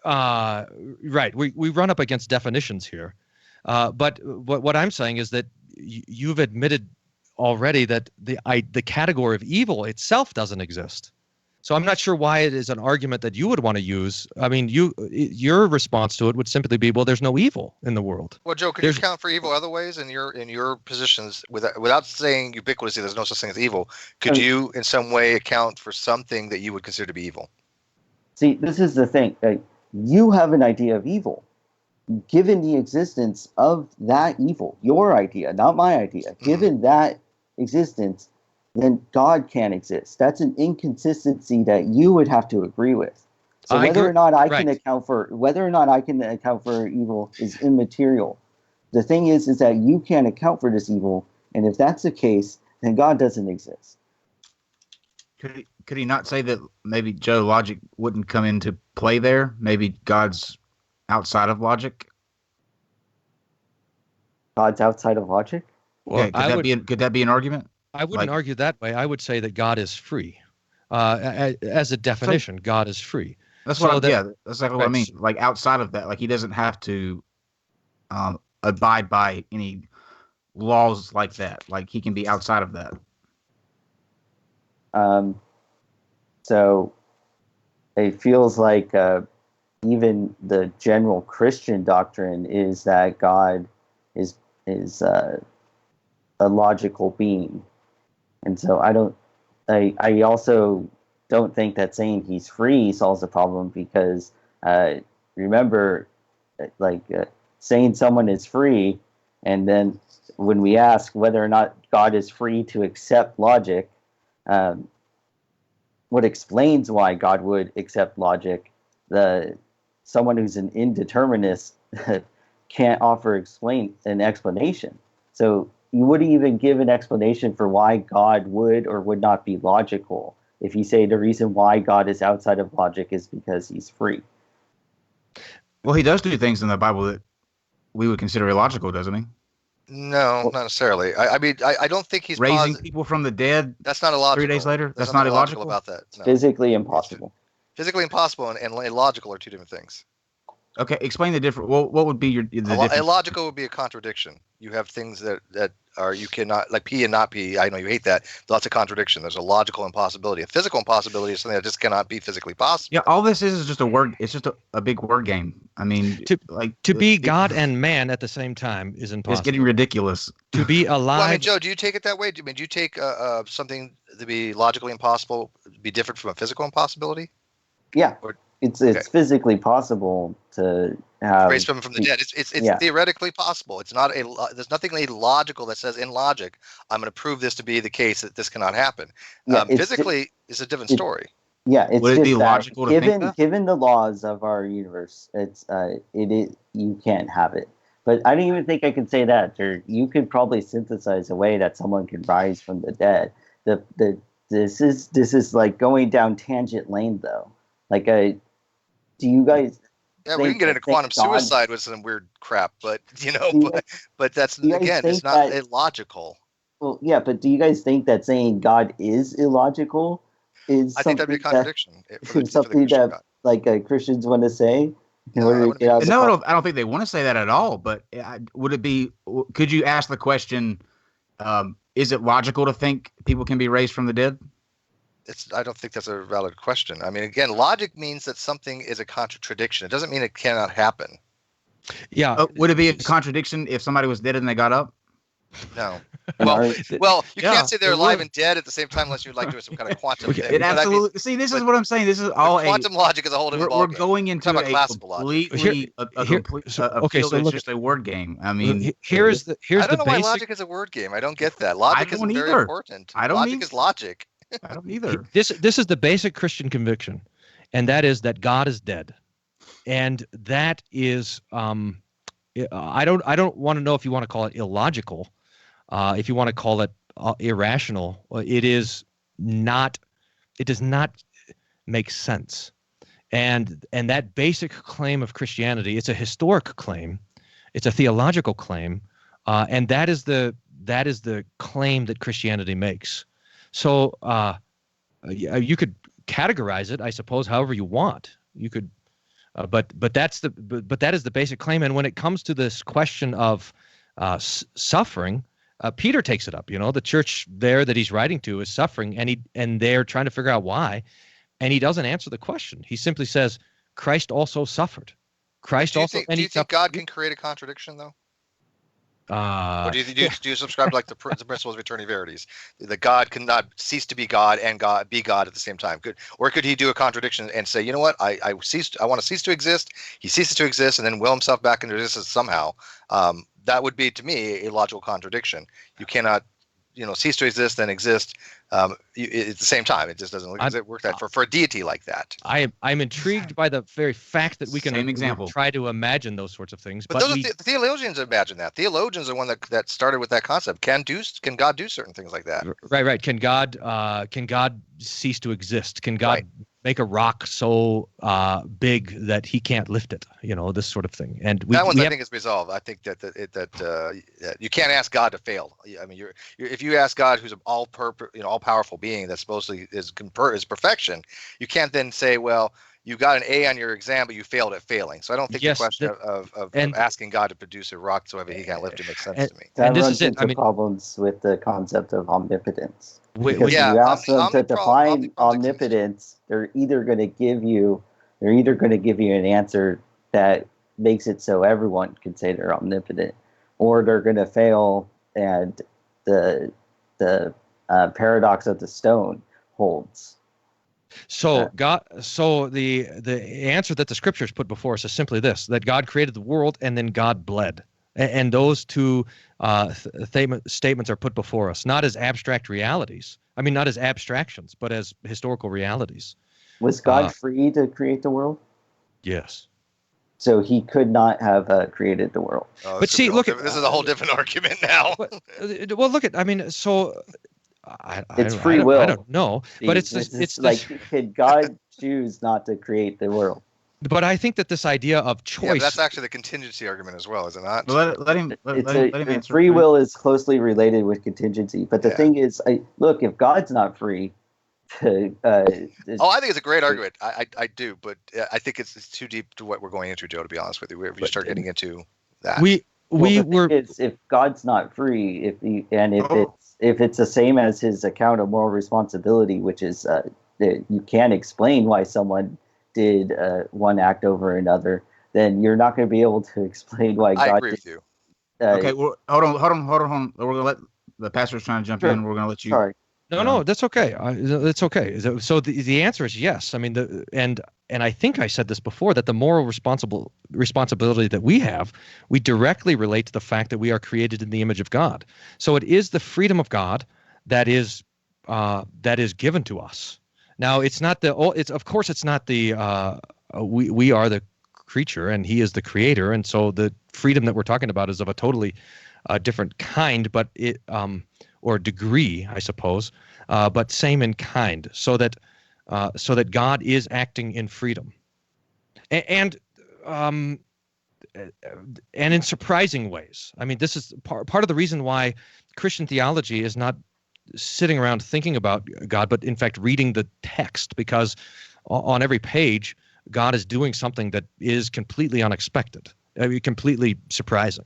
Right. We run up against definitions here. But what I'm saying is that you've admitted already that the category of evil itself doesn't exist. So I'm not sure why it is an argument that you would want to use. I mean, your response to it would simply be, well, there's no evil in the world. Well, Joe, could you account for evil other ways in your positions without saying ubiquitously there's no such thing as evil? Could you in some way account for something that you would consider to be evil? See, this is the thing. You have an idea of evil. given the existence of that evil, your idea, not my idea, given that existence, then God can't exist. That's an inconsistency that you would have to agree with. So whether or not I can account for evil is immaterial. The thing is that you can't account for this evil, and if that's the case, then God doesn't exist. Could he not say that maybe, Joe, logic wouldn't come into play there? Maybe God's outside of logic? God's outside of logic? Well, yeah, could that be an argument? I wouldn't argue that way. I would say that God is free. As a definition, God is free. That's what that's exactly what I mean. Like outside of that, like he doesn't have to abide by any laws like that. Like he can be outside of that. So it feels like even the general Christian doctrine is that God is a logical being, and so I also don't think that saying he's free solves the problem, because remember, saying someone is free, and then when we ask whether or not God is free to accept logic, what explains why God would accept logic, someone who's an indeterminist can't explain an explanation. So you wouldn't even give an explanation for why God would or would not be logical if you say the reason why God is outside of logic is because he's free. Well, he does do things in the Bible that we would consider illogical, doesn't he? No, not necessarily. I mean, I don't think he's raising people from the dead. That's not illogical. 3 days later. There's that's not illogical about that. No. Physically impossible. Physically impossible and illogical are two different things. Okay, explain the difference. What would be the difference? Illogical would be a contradiction. You have things that are, you cannot, like P and not P. I know you hate that. That's a contradiction. There's a logical impossibility. A physical impossibility is something that just cannot be physically possible. Yeah, all this is just a word. It's just a big word game. I mean, to be God and man at the same time is impossible. It's getting ridiculous. To be alive. Well, I mean, Joe, do you take it that way? Do you take something to be logically impossible be different from a physical impossibility? Yeah. It's physically possible to have raise someone from the dead. It's theoretically possible. It's not there's nothing illogical that says in logic I'm going to prove this to be the case that this cannot happen. Yeah, physically, it's a different story. Yeah, it's would it be logical to think that? Given the laws of our universe, you can't have it. But I don't even think I can say that. You could probably synthesize a way that someone could rise from the dead. This is like going down tangent lane though. Like do you guys? Yeah, we can get into quantum suicide with some weird crap, but but that's again, it's not illogical. Well, yeah, but do you guys think that saying God is illogical is? I think that'd be a contradiction. Something that Christians want to say. No, I don't think they want to say that at all. But would it be? Could you ask the question? Is it logical to think people can be raised from the dead? I don't think that's a valid question. I mean, again, logic means that something is a contradiction. It doesn't mean it cannot happen. Yeah. Would it be a contradiction if somebody was dead and they got up? No. Well, you can't say they're alive and dead at the same time unless you're doing some kind of quantum thing. It absolutely. See, this is what I'm saying. This is all quantum logic is a whole different ballgame. We're going into a completely it's just a word game. I mean, here's the I don't know why logic is a word game. I don't get that. Logic is very important. Logic is logic. I don't either. This is the basic Christian conviction, and that is that God is dead, and that is I don't want to know if you want to call it illogical, if you want to call it irrational. It is not. It does not make sense, and that basic claim of Christianity, it's a historic claim, it's a theological claim, and that is the claim that Christianity makes. So you could categorize it, I suppose, however you want. You could, but that is the basic claim. And when it comes to this question of suffering, Peter takes it up. The church there that he's writing to is suffering, and they're trying to figure out why, and he doesn't answer the question. He simply says, "Christ also suffered." Do you think God can create a contradiction, though? Or do you subscribe to like the principles of eternity verities? That God cannot cease to be God and God be God at the same time. Could he do a contradiction and say, you know what, I want to cease to exist. He ceases to exist and then will himself back into existence somehow. That would be to me a logical contradiction. You cannot, cease to exist then exist at the same time. It just doesn't work that for a deity like that. I'm intrigued by the very fact that we can Same example. try to imagine those sorts of things. But those are theologians imagine that. Theologians are the one that started with that concept. Can God do certain things like that? Right. Can God cease to exist? Can God make a rock so big that he can't lift it? This sort of thing. And I think is resolved. I think that you can't ask God to fail. I mean, if you ask God, who's an all powerful being that supposedly is perfection, you can't then say, well, you got an A on your exam, but you failed at failing. So I don't think the question of asking God to produce a rock so he can't lift it makes sense to me. That runs into problems with the concept of omnipotence. Because if you ask them to define omnipotence, they're either going to give you an answer that makes it so everyone can say they're omnipotent, or they're going to fail, and the paradox of the stone holds. So the answer that the scriptures put before us is simply this: that God created the world and then God bled, and those two statements are put before us not as abstract realities. I mean, not as abstractions, but as historical realities. Was God free to create the world? Yes. So he could not have created the world. But see, this is a whole different argument now. Well, look at. I mean, so. It's free will. I don't know, but it's like, could God choose not to create the world? But I think that this idea of choice. That's actually the contingency argument as well, is it not? Let him answer. Free will is closely related with contingency. But the thing is, look, if God's not free, I think it's a great argument. I do, but I think it's too deep to what we're going into, Joe. To be honest with you, if you start getting into that, if God's not free, if it's the same as his account of moral responsibility, which is that you can't explain why someone did one act over another, then you're not going to be able to explain why God. I agree with you. Okay, well, hold on. We're going to let the pastor's trying to jump in. We're going to let you. Sorry. No, that's okay. That's okay. So the answer is yes. I mean, and I think I said this before, that the moral responsibility that we directly relate to the fact that we are created in the image of God. So it is the freedom of God that is given to us. Now, it's not it's not the we are the creature and he is the creator, and so the freedom that we're talking about is of a totally different kind, but it or degree, I suppose, but same in kind, so that God is acting in freedom, and in surprising ways. I mean, this is part of the reason why Christian theology is not sitting around thinking about God, but in fact reading the text, because on every page, God is doing something that is completely unexpected, completely surprising.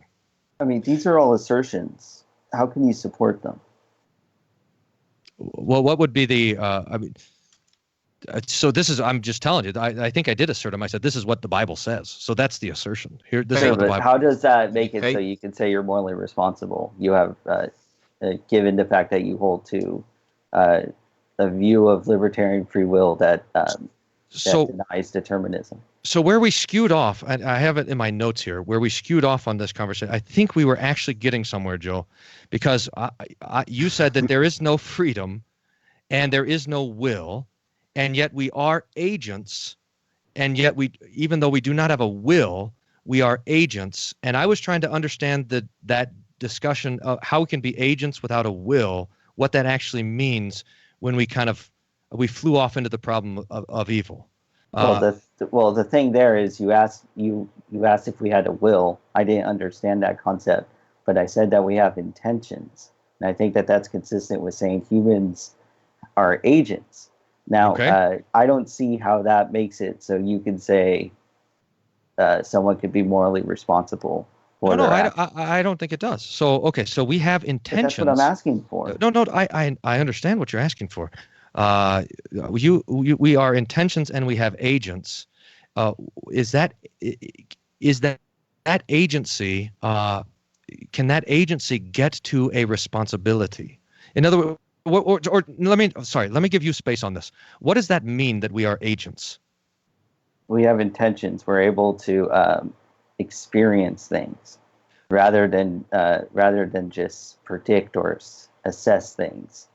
I mean, these are all assertions. How can you support them? Well, what would be the? So this is. I'm just telling you. I think I did assert them. I said this is what the Bible says. So that's the assertion. Here, this is what the Bible. How does that make it so you can say you're morally responsible? You have, given the fact that you hold to a view of libertarian free will that denies determinism. So where we skewed off, and I have it in my notes here, where we skewed off on this conversation, I think we were actually getting somewhere, Joe, because you said that there is no freedom and there is no will, and yet we are agents, and yet even though we do not have a will, we are agents. And I was trying to understand that discussion of how we can be agents without a will, what that actually means when we flew off into the problem of evil. Well, the thing there is you asked if we had a will. I didn't understand that concept, but I said that we have intentions, and I think that that's consistent with saying humans are agents. Now, okay. I don't see how that makes it so you can say someone could be morally responsible. I don't think it does. So okay, so we have intentions. But that's what I'm asking for. No, I understand what you're asking for. We are intentions and we have agents. Is that agency can that agency get to a responsibility? In other words, or let me give you space on this. What does that mean that we are agents? We have intentions. We're able to experience things rather than just predict or assess things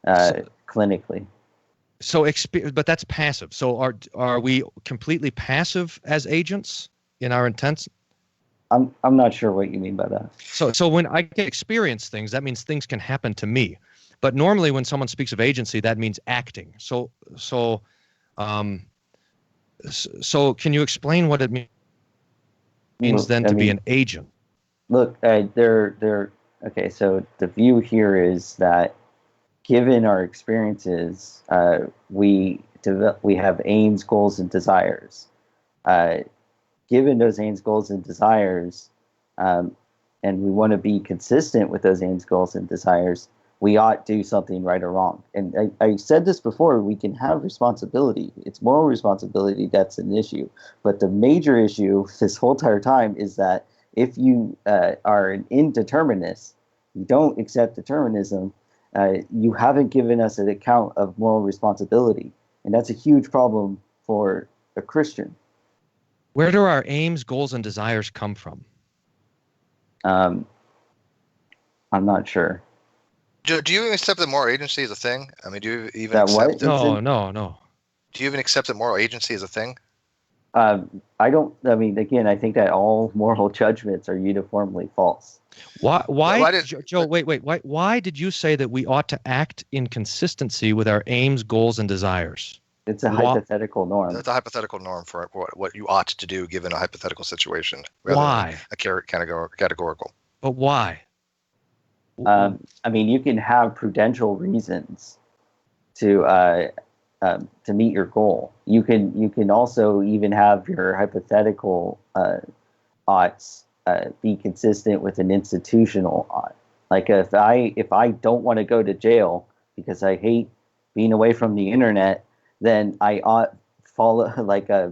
clinically. But that's passive. So are we completely passive as agents in our intents? I'm not sure what you mean by that. So when I can experience things, that means things can happen to me. But normally when someone speaks of agency, that means acting. So can you explain what it means then to be an agent? Look, okay, so the view here is that given our experiences, we have aims, goals, and desires. Given those aims, goals, and desires, and we want to be consistent with those aims, goals, and desires, we ought to do something right or wrong. And I said this before, we can have responsibility. It's moral responsibility that's an issue. But the major issue this whole entire time is that if you are an indeterminist, you don't accept determinism, you haven't given us an account of moral responsibility. And that's a huge problem for a Christian. Where do our aims, goals, and desires come from? I'm not sure. Do you even accept that moral agency is a thing? I mean, do you even That accept what? No. Do you even accept that moral agency is a thing? I don't. I mean, again, I think that all moral judgments are uniformly false. Joe, wait. Why did you say that we ought to act in consistency with our aims, goals, and desires? It's a hypothetical norm. It's a hypothetical norm for what you ought to do given a hypothetical situation. Why? A categorical. But why? I mean, you can have prudential reasons to meet your goal. You can also even have your hypothetical oughts be consistent with an institutional ought. Like if I don't want to go to jail because I hate being away from the internet, then I ought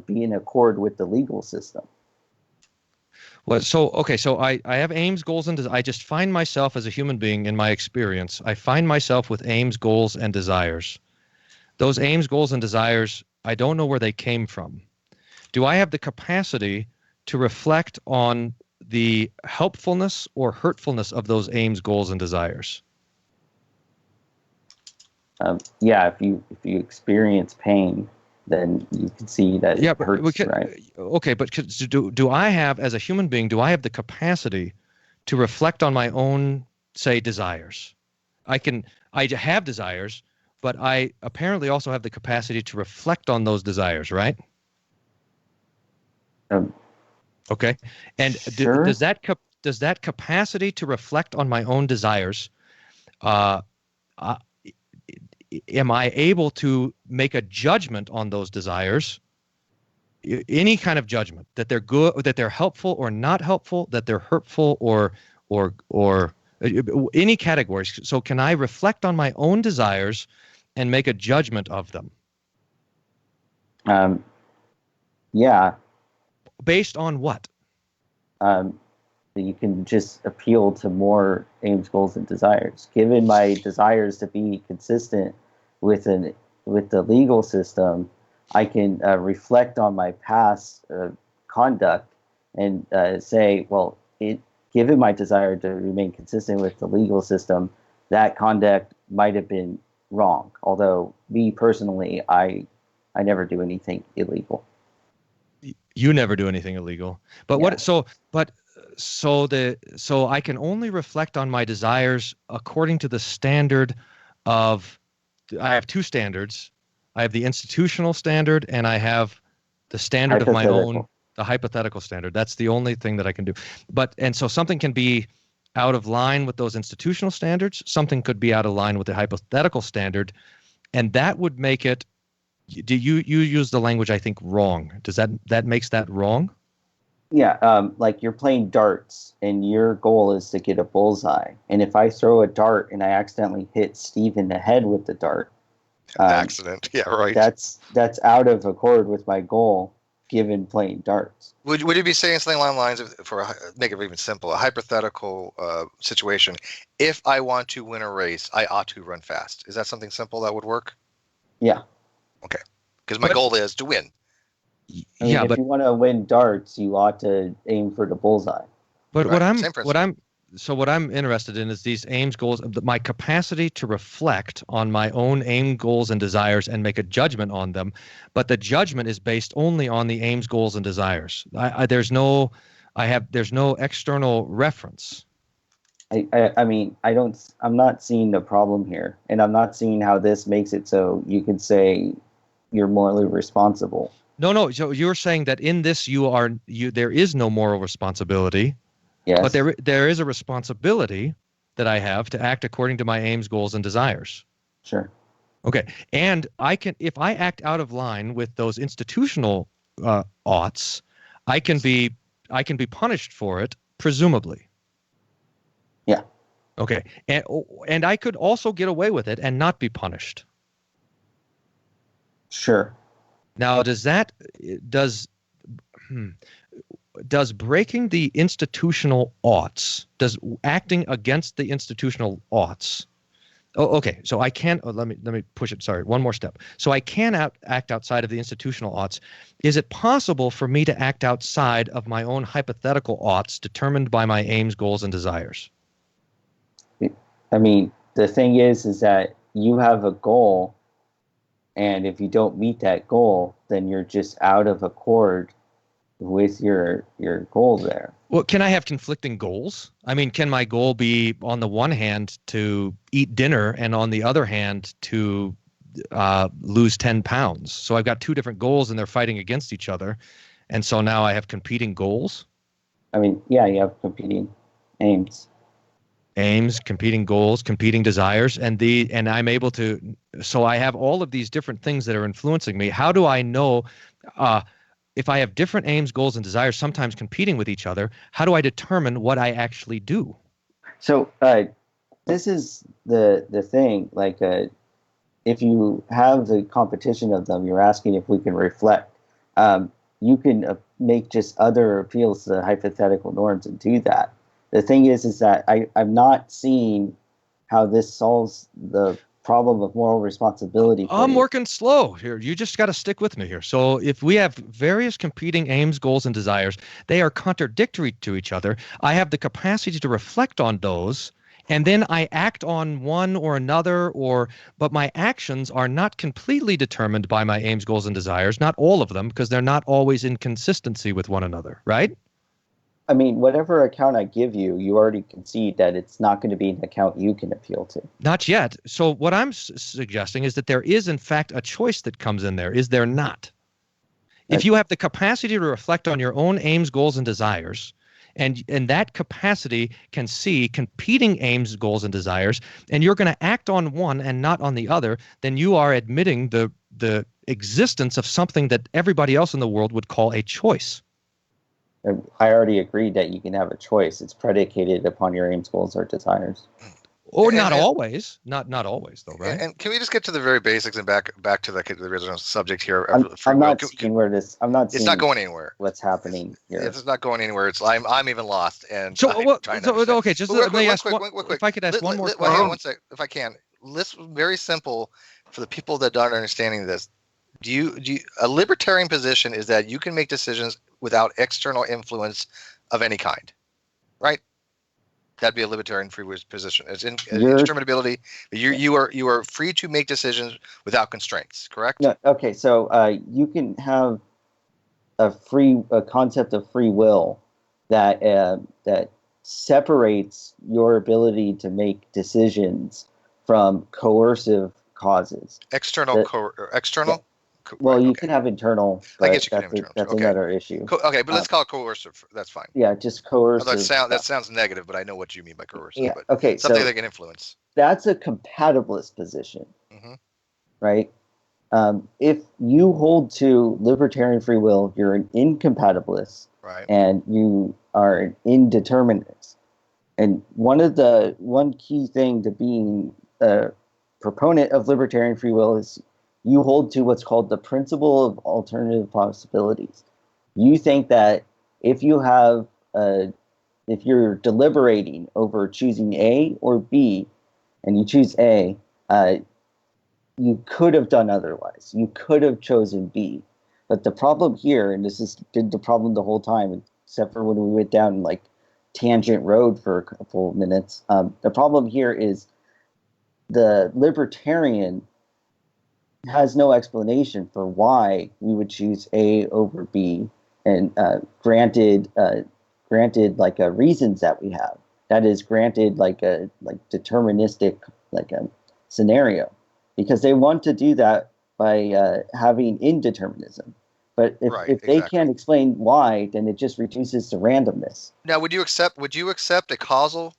be in accord with the legal system. Well, so I have aims, goals, and I just find myself as a human being in my experience. I find myself with aims, goals, and desires. Those aims, goals, and desires, I don't know where they came from. Do I have the capacity to reflect on the helpfulness or hurtfulness of those aims, goals, and desires? Yeah, if you experience pain, then you can see that it hurts, right? Okay, but do I have, as a human being, do I have the capacity to reflect on my own, say, desires? I have desires, but I apparently also have the capacity to reflect on those desires, right? Okay, and sure. Does that capacity to reflect on my own desires, am I able to make a judgment on those desires, any kind of judgment, that they're good, that they're helpful or not helpful, that they're hurtful or any categories? So can I reflect on my own desires and make a judgment of them? Yeah. Based on what? You can just appeal to more aims, goals, and desires. Given my desires to be consistent with the legal system, I can reflect on my past conduct and say, well, given my desire to remain consistent with the legal system, that conduct might have been wrong. Although me personally, I never do anything illegal. You never do anything illegal. But yeah. So I can only reflect on my desires according to the standard of, I have two standards. I have the institutional standard and I have the standard of my own, the hypothetical standard. That's the only thing that I can do. And so something can be out of line with those institutional standards. Something could be out of line with the hypothetical standard. And that would make it, do you use the language, I think, wrong? Does that makes that wrong? Yeah, like you're playing darts and your goal is to get a bullseye. And if I throw a dart and I accidentally hit Steve in the head with the dart, accident, yeah, right. That's out of accord with my goal. given playing darts. Would you be saying something along the lines of, make it even simple, a hypothetical situation? If I want to win a race, I ought to run fast. Is that something simple that would work? Yeah. Okay. Because my goal is to win. I mean, if you want to win darts, you ought to aim for the bullseye. But Right. what I'm interested in is these aims, goals, my capacity to reflect on my own aim, goals, and desires and make a judgment on them. But the judgment is based only on the aims, goals, and desires. There's no external reference. I mean, I'm not seeing the problem here, and I'm not seeing how this makes it so you can say you're morally responsible. No. So you're saying that in this there is no moral responsibility. Yes. But there is a responsibility that I have to act according to my aims, goals, and desires. Sure. Okay. And if I act out of line with those institutional oughts, I can be punished for it, presumably. Yeah. Okay. And I could also get away with it and not be punished. Sure. Now, does breaking the institutional oughts, does acting against the institutional oughts? Oh, okay. So I can. Let me push it. Sorry, one more step. So I can act outside of the institutional oughts. Is it possible for me to act outside of my own hypothetical oughts, determined by my aims, goals, and desires? I mean, the thing is that you have a goal, and if you don't meet that goal, then you're just out of accord with your goal there. Well, can I have conflicting goals? I mean, can my goal be on the one hand to eat dinner and on the other hand to lose 10 pounds? So I've got two different goals and they're fighting against each other. And so now I have competing goals. I mean, yeah, you have competing aims. Aims, competing goals, competing desires, and I'm able to. So I have all of these different things that are influencing me. How do I know if I have different aims, goals, and desires, sometimes competing with each other? How do I determine what I actually do? So this is the thing. Like, if you have the competition of them, you're asking if we can reflect. You can make just other appeals to the hypothetical norms and do that. The thing is that I'm not seeing how this solves the problem of moral responsibility. I'm working slow here. You just got to stick with me here. So if we have various competing aims, goals, and desires, they are contradictory to each other. I have the capacity to reflect on those, and then I act on one or another, but my actions are not completely determined by my aims, goals, and desires. Not all of them, because they're not always in consistency with one another, right? I mean, whatever account I give you, you already concede that it's not going to be an account you can appeal to. Not yet. So what I'm suggesting is that there is, in fact, a choice that comes in there. Is there not? If you have the capacity to reflect on your own aims, goals, and desires, and that capacity can see competing aims, goals, and desires, and you're going to act on one and not on the other, then you are admitting the existence of something that everybody else in the world would call a choice. I already agreed that you can have a choice. It's predicated upon your aims, goals, or desires. Or not always. Not always, though, right? And can we just get to the very basics and back to the original subject here? I'm not seeing where this. I'm not. It's not going anywhere. What's happening here? It's not going anywhere. I'm even lost. And okay, just let me ask one. If I could ask one more question. Hang on one sec, if I can. Very simple for the people that aren't understanding this. Do you a libertarian position is that you can make decisions without external influence of any kind, right? That'd be a libertarian free will position. It's indeterminability. You are free to make decisions without constraints, correct? No, okay, so you can have a concept of free will that separates your ability to make decisions from coercive causes. External. Yeah. Well, you can have internal, but that's another issue. Okay, but let's call it coercive. That's fine. Yeah, just coercive. That sounds negative, but I know what you mean by coercive. Yeah, but okay, something so they can influence. That's a compatibilist position, Mm-hmm. right? If you hold to libertarian free will, you're an incompatibilist, right? And you are an indeterminist. And one key thing to being a proponent of libertarian free will is you hold to what's called the principle of alternative possibilities. You think that if you're deliberating over choosing A or B, and you choose A, you could have done otherwise. You could have chosen B. But the problem here, and this is the problem the whole time, except for when we went down like tangent road for a couple of minutes, the problem here is the libertarian has no explanation for why we would choose A over B, and granted like reasons that we have. That is granted like a deterministic like a scenario, because they want to do that by having indeterminism. But if they can't explain why, then it just reduces to randomness. Now, would you accept a causal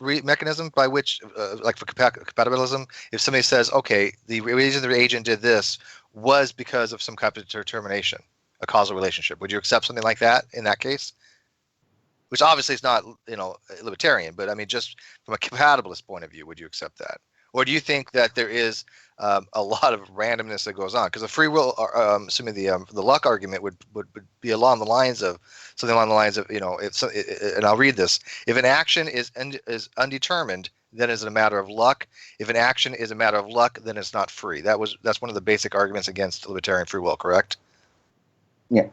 mechanism by which, like for compatibilism, if somebody says, okay, the reason the agent did this was because of some kind of determination, a causal relationship, would you accept something like that in that case? Which obviously is not, libertarian, but I mean, just from a compatibilist point of view, would you accept that? Or do you think that there is a lot of randomness that goes on? Because the free will, assuming the luck argument would be along the lines of something along the lines of, and I'll read this: if an action is undetermined, then it's a matter of luck. If an action is a matter of luck, then it's not free. That's one of the basic arguments against libertarian free will, correct? Yeah.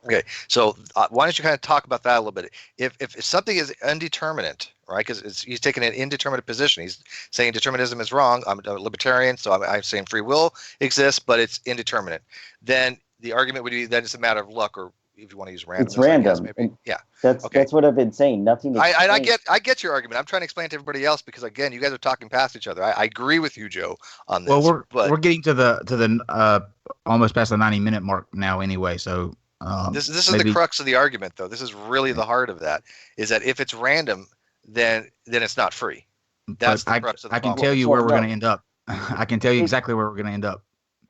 Okay, so why don't you kind of talk about that a little bit? If something is indeterminate, right? Because he's taking an indeterminate position. He's saying determinism is wrong. I'm a libertarian, so I'm saying free will exists, but it's indeterminate. Then the argument would be that it's a matter of luck, or if you want to use randomness, it's random. maybe. Yeah, that's what I've been saying. Nothing. I get your argument. I'm trying to explain to everybody else because again, you guys are talking past each other. I agree with you, Joe, on this. Well, we're getting to the almost past the 90-minute mark now, anyway. So. This is the crux of the argument, though. This is really the heart of that. Is that if it's random, then it's not free. That's the crux of the problem. I can tell you where we're going to end up. I can tell you exactly where we're going to end up.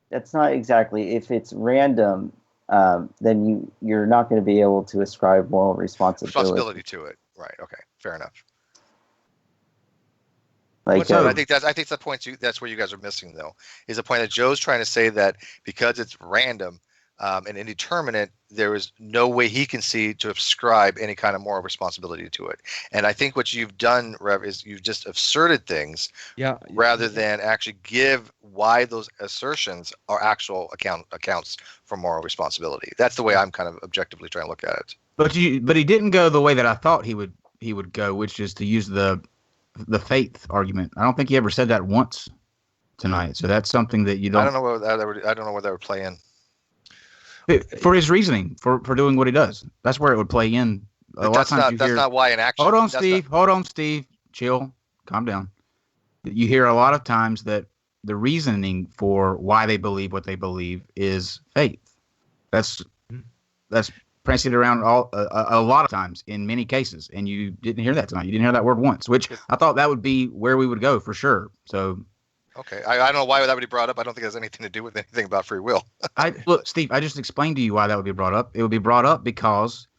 That's not exactly. If it's random, then you're not going to be able to ascribe moral responsibility to it. Right. Okay. Fair enough. I think that's the point. That's where you guys are missing, though, is the point that Joe's trying to say that because it's random. And indeterminate, there is no way he can see to ascribe any kind of moral responsibility to it. And I think what you've done, Rev, is you've just asserted things rather than actually give why those assertions are actual accounts for moral responsibility. That's the way I'm kind of objectively trying to look at it. But he didn't go the way that I thought he would go, which is to use the faith argument. I don't think he ever said that once tonight. So that's something that you don't. I don't know where that would play in. For his reasoning, for doing what he does, that's where it would play in. That's not why an action. Hold on, Steve. Chill. Calm down. You hear a lot of times that the reasoning for why they believe what they believe is faith. That's prancing around a lot of times in many cases, and you didn't hear that tonight. You didn't hear that word once, which I thought that would be where we would go for sure. So. Okay, I don't know why that would be brought up. I don't think it has anything to do with anything about free will. Look, Steve, I just explained to you why that would be brought up. It would be brought up because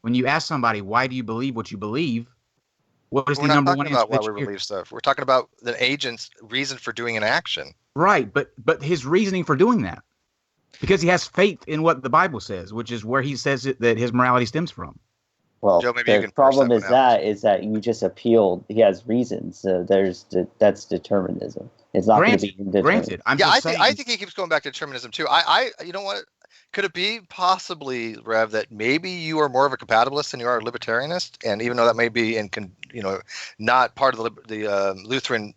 when you ask somebody, why do you believe what you believe, what is the number one answer? We're not talking about why we believe stuff. We're talking about the agent's reason for doing an action. Right, but his reasoning for doing that, because he has faith in what the Bible says, which is where he says that his morality stems from. Well, Joe, the problem is that you just appealed. He has reasons. So that's determinism. It's not going to be indeterminate. Granted, I think he keeps going back to determinism too. You know what? Could it be possibly, Rev, that maybe you are more of a compatibilist than you are a libertarianist, and even though that may be not part of the Lutheran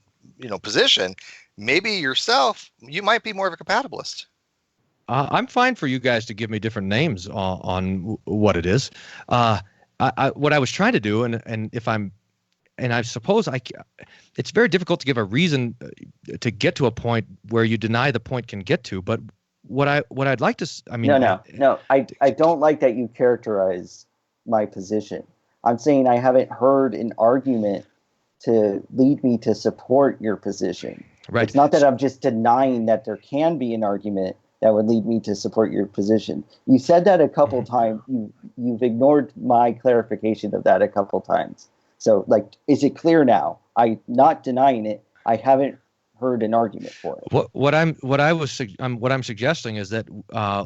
position, maybe yourself you might be more of a compatibilist. I'm fine for you guys to give me different names on what it is. What I was trying to do, and I suppose it's very difficult to give a reason to get to a point where you deny the point can get to. But what I'd like to, no, I don't like that you characterize my position. I'm saying I haven't heard an argument to lead me to support your position. Right. It's not that I'm just denying that there can be an argument that would lead me to support your position. You said that a couple times. You've ignored my clarification of that a couple times. So, is it clear now? I'm not denying it. I haven't heard an argument for it. What I'm suggesting is that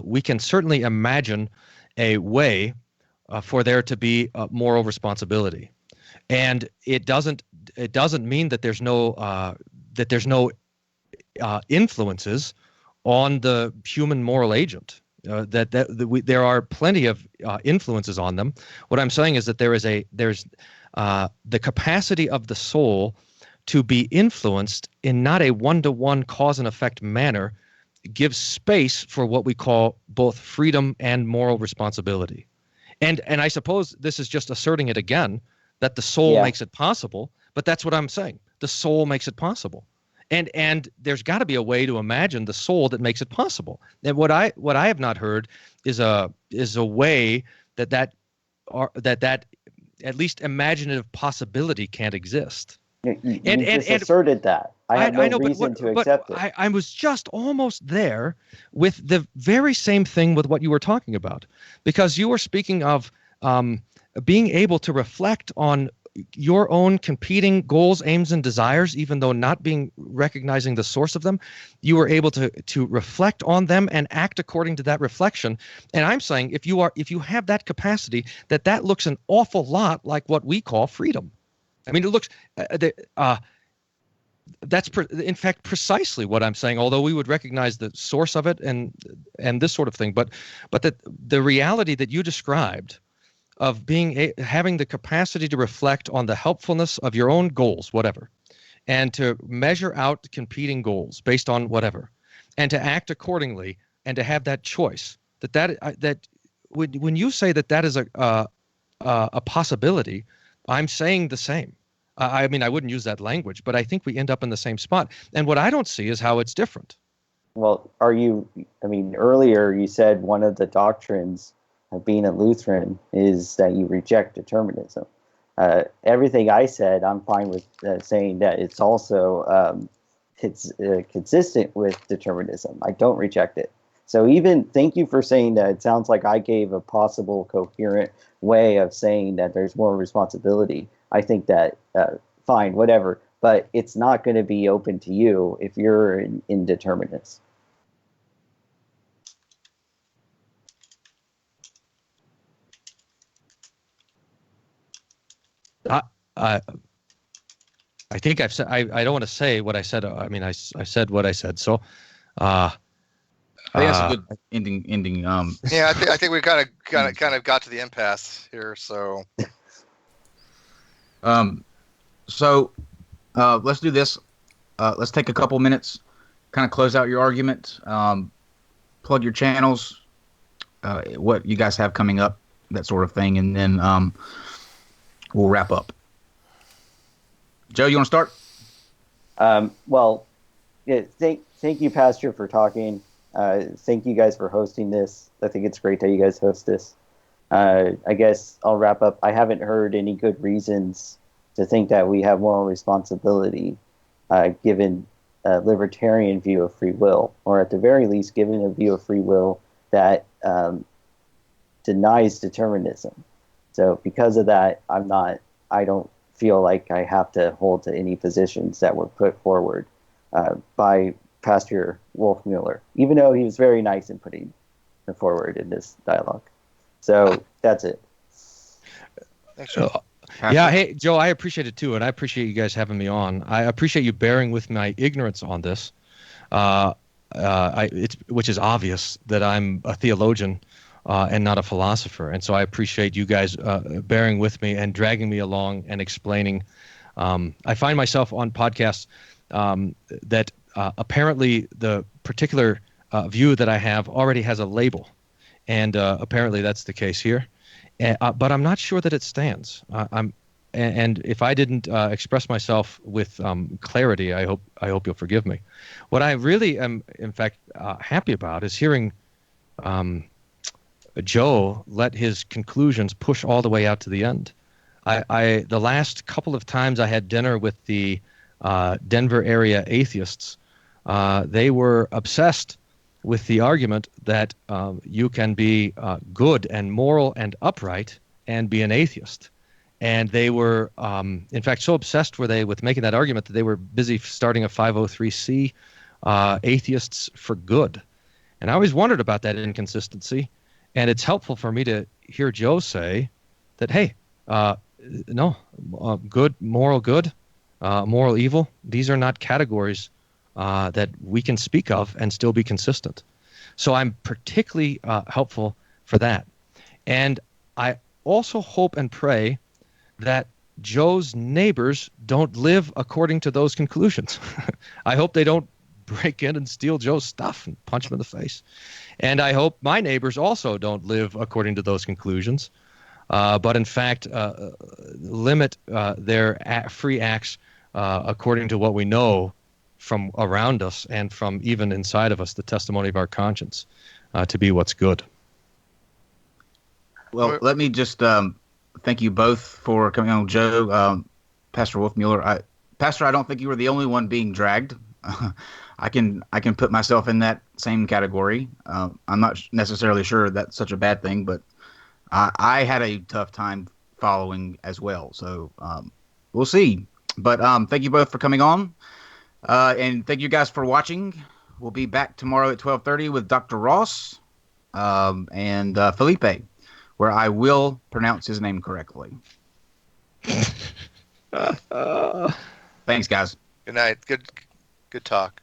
we can certainly imagine a way for there to be moral responsibility, and it doesn't mean that there's no influences on the human moral agent. There are plenty of influences on them. What I'm saying is that there's the capacity of the soul to be influenced in not a one-to-one cause and effect manner gives space for what we call both freedom and moral responsibility. And I suppose this is just asserting it again, that the soul makes it possible, but that's what I'm saying. The soul makes it possible. And there's got to be a way to imagine the soul that makes it possible. And what I have not heard is a way that at least imaginative possibility can't exist. You just asserted that. I have no reason to accept it. I was just almost there with the very same thing with what you were talking about, because you were speaking of being able to reflect on your own competing goals, aims, and desires, even though not recognizing the source of them. You were able to reflect on them and act according to that reflection. And I'm saying if you have that capacity, that looks an awful lot like what we call freedom. I mean, it looks that's in fact precisely what I'm saying. Although we would recognize the source of it and this sort of thing, but the reality that you described of having the capacity to reflect on the helpfulness of your own goals, whatever, and to measure out competing goals based on whatever, and to act accordingly, and to have that choice. That when you say that is a possibility, I'm saying the same. I mean, I wouldn't use that language, but I think we end up in the same spot. And what I don't see is how it's different. Well, earlier you said one of the doctrines of being a Lutheran is that you reject determinism. Everything I said, I'm fine with saying that it's also consistent with determinism. I don't reject it. So thank you for saying that. It sounds like I gave a possible coherent way of saying that there's more responsibility. I think that, fine, whatever, but it's not going to be open to you if you're an indeterminist. I think I've said. I don't want to say what I said. I mean, I said what I said. So, I think that's a good ending. Yeah, I think we kind of got to the impasse here. So, let's do this. Let's take a couple minutes, kind of close out your argument, plug your channels, what you guys have coming up, that sort of thing, and then we'll wrap up. Joe, you want to start? Thank you, Pastor, for talking. Thank you guys for hosting this. I think it's great that you guys host this. I guess I'll wrap up. I haven't heard any good reasons to think that we have moral responsibility, given a libertarian view of free will, or at the very least, given a view of free will that denies determinism. So because of that, I don't feel like I have to hold to any positions that were put forward by Pastor Wolfmueller, even though he was very nice in putting it forward in this dialogue. So that's it. Thanks, Joe. Yeah, hey, Joe, I appreciate it too, and I appreciate you guys having me on. I appreciate you bearing with my ignorance on this, which is obvious that I'm a theologian and not a philosopher. And so I appreciate you guys bearing with me and dragging me along and explaining. I find myself on podcasts that apparently the particular view that I have already has a label. And apparently that's the case here. But I'm not sure that it stands. And if I didn't express myself with clarity, I hope you'll forgive me. What I really am, in fact, happy about is hearing Joe let his conclusions push all the way out to the end. The last couple of times I had dinner with the Denver area atheists, they were obsessed with the argument that you can be good and moral and upright and be an atheist. And they were, in fact, so obsessed were they with making that argument that they were busy starting a 503c, Atheists for Good. And I always wondered about that inconsistency. And it's helpful for me to hear Joe say that, hey, good, moral good, moral evil, these are not categories that we can speak of and still be consistent. So I'm particularly helpful for that. And I also hope and pray that Joe's neighbors don't live according to those conclusions. I hope they don't break in and steal Joe's stuff and punch him in the face. And I hope my neighbors also don't live according to those conclusions, but in fact limit their free acts according to what we know from around us and from even inside of us, the testimony of our conscience, to be what's good. Well, let me just thank you both for coming on, Joe. Pastor Wolfmueller, Pastor, I don't think you were the only one being dragged. I can put myself in that same category. I'm not necessarily sure that's such a bad thing, but I had a tough time following as well. So we'll see. But thank you both for coming on, and thank you guys for watching. We'll be back tomorrow at 12:30 with Dr. Ross and Felipe, where I will pronounce his name correctly. Thanks, guys. Good night. Good talk.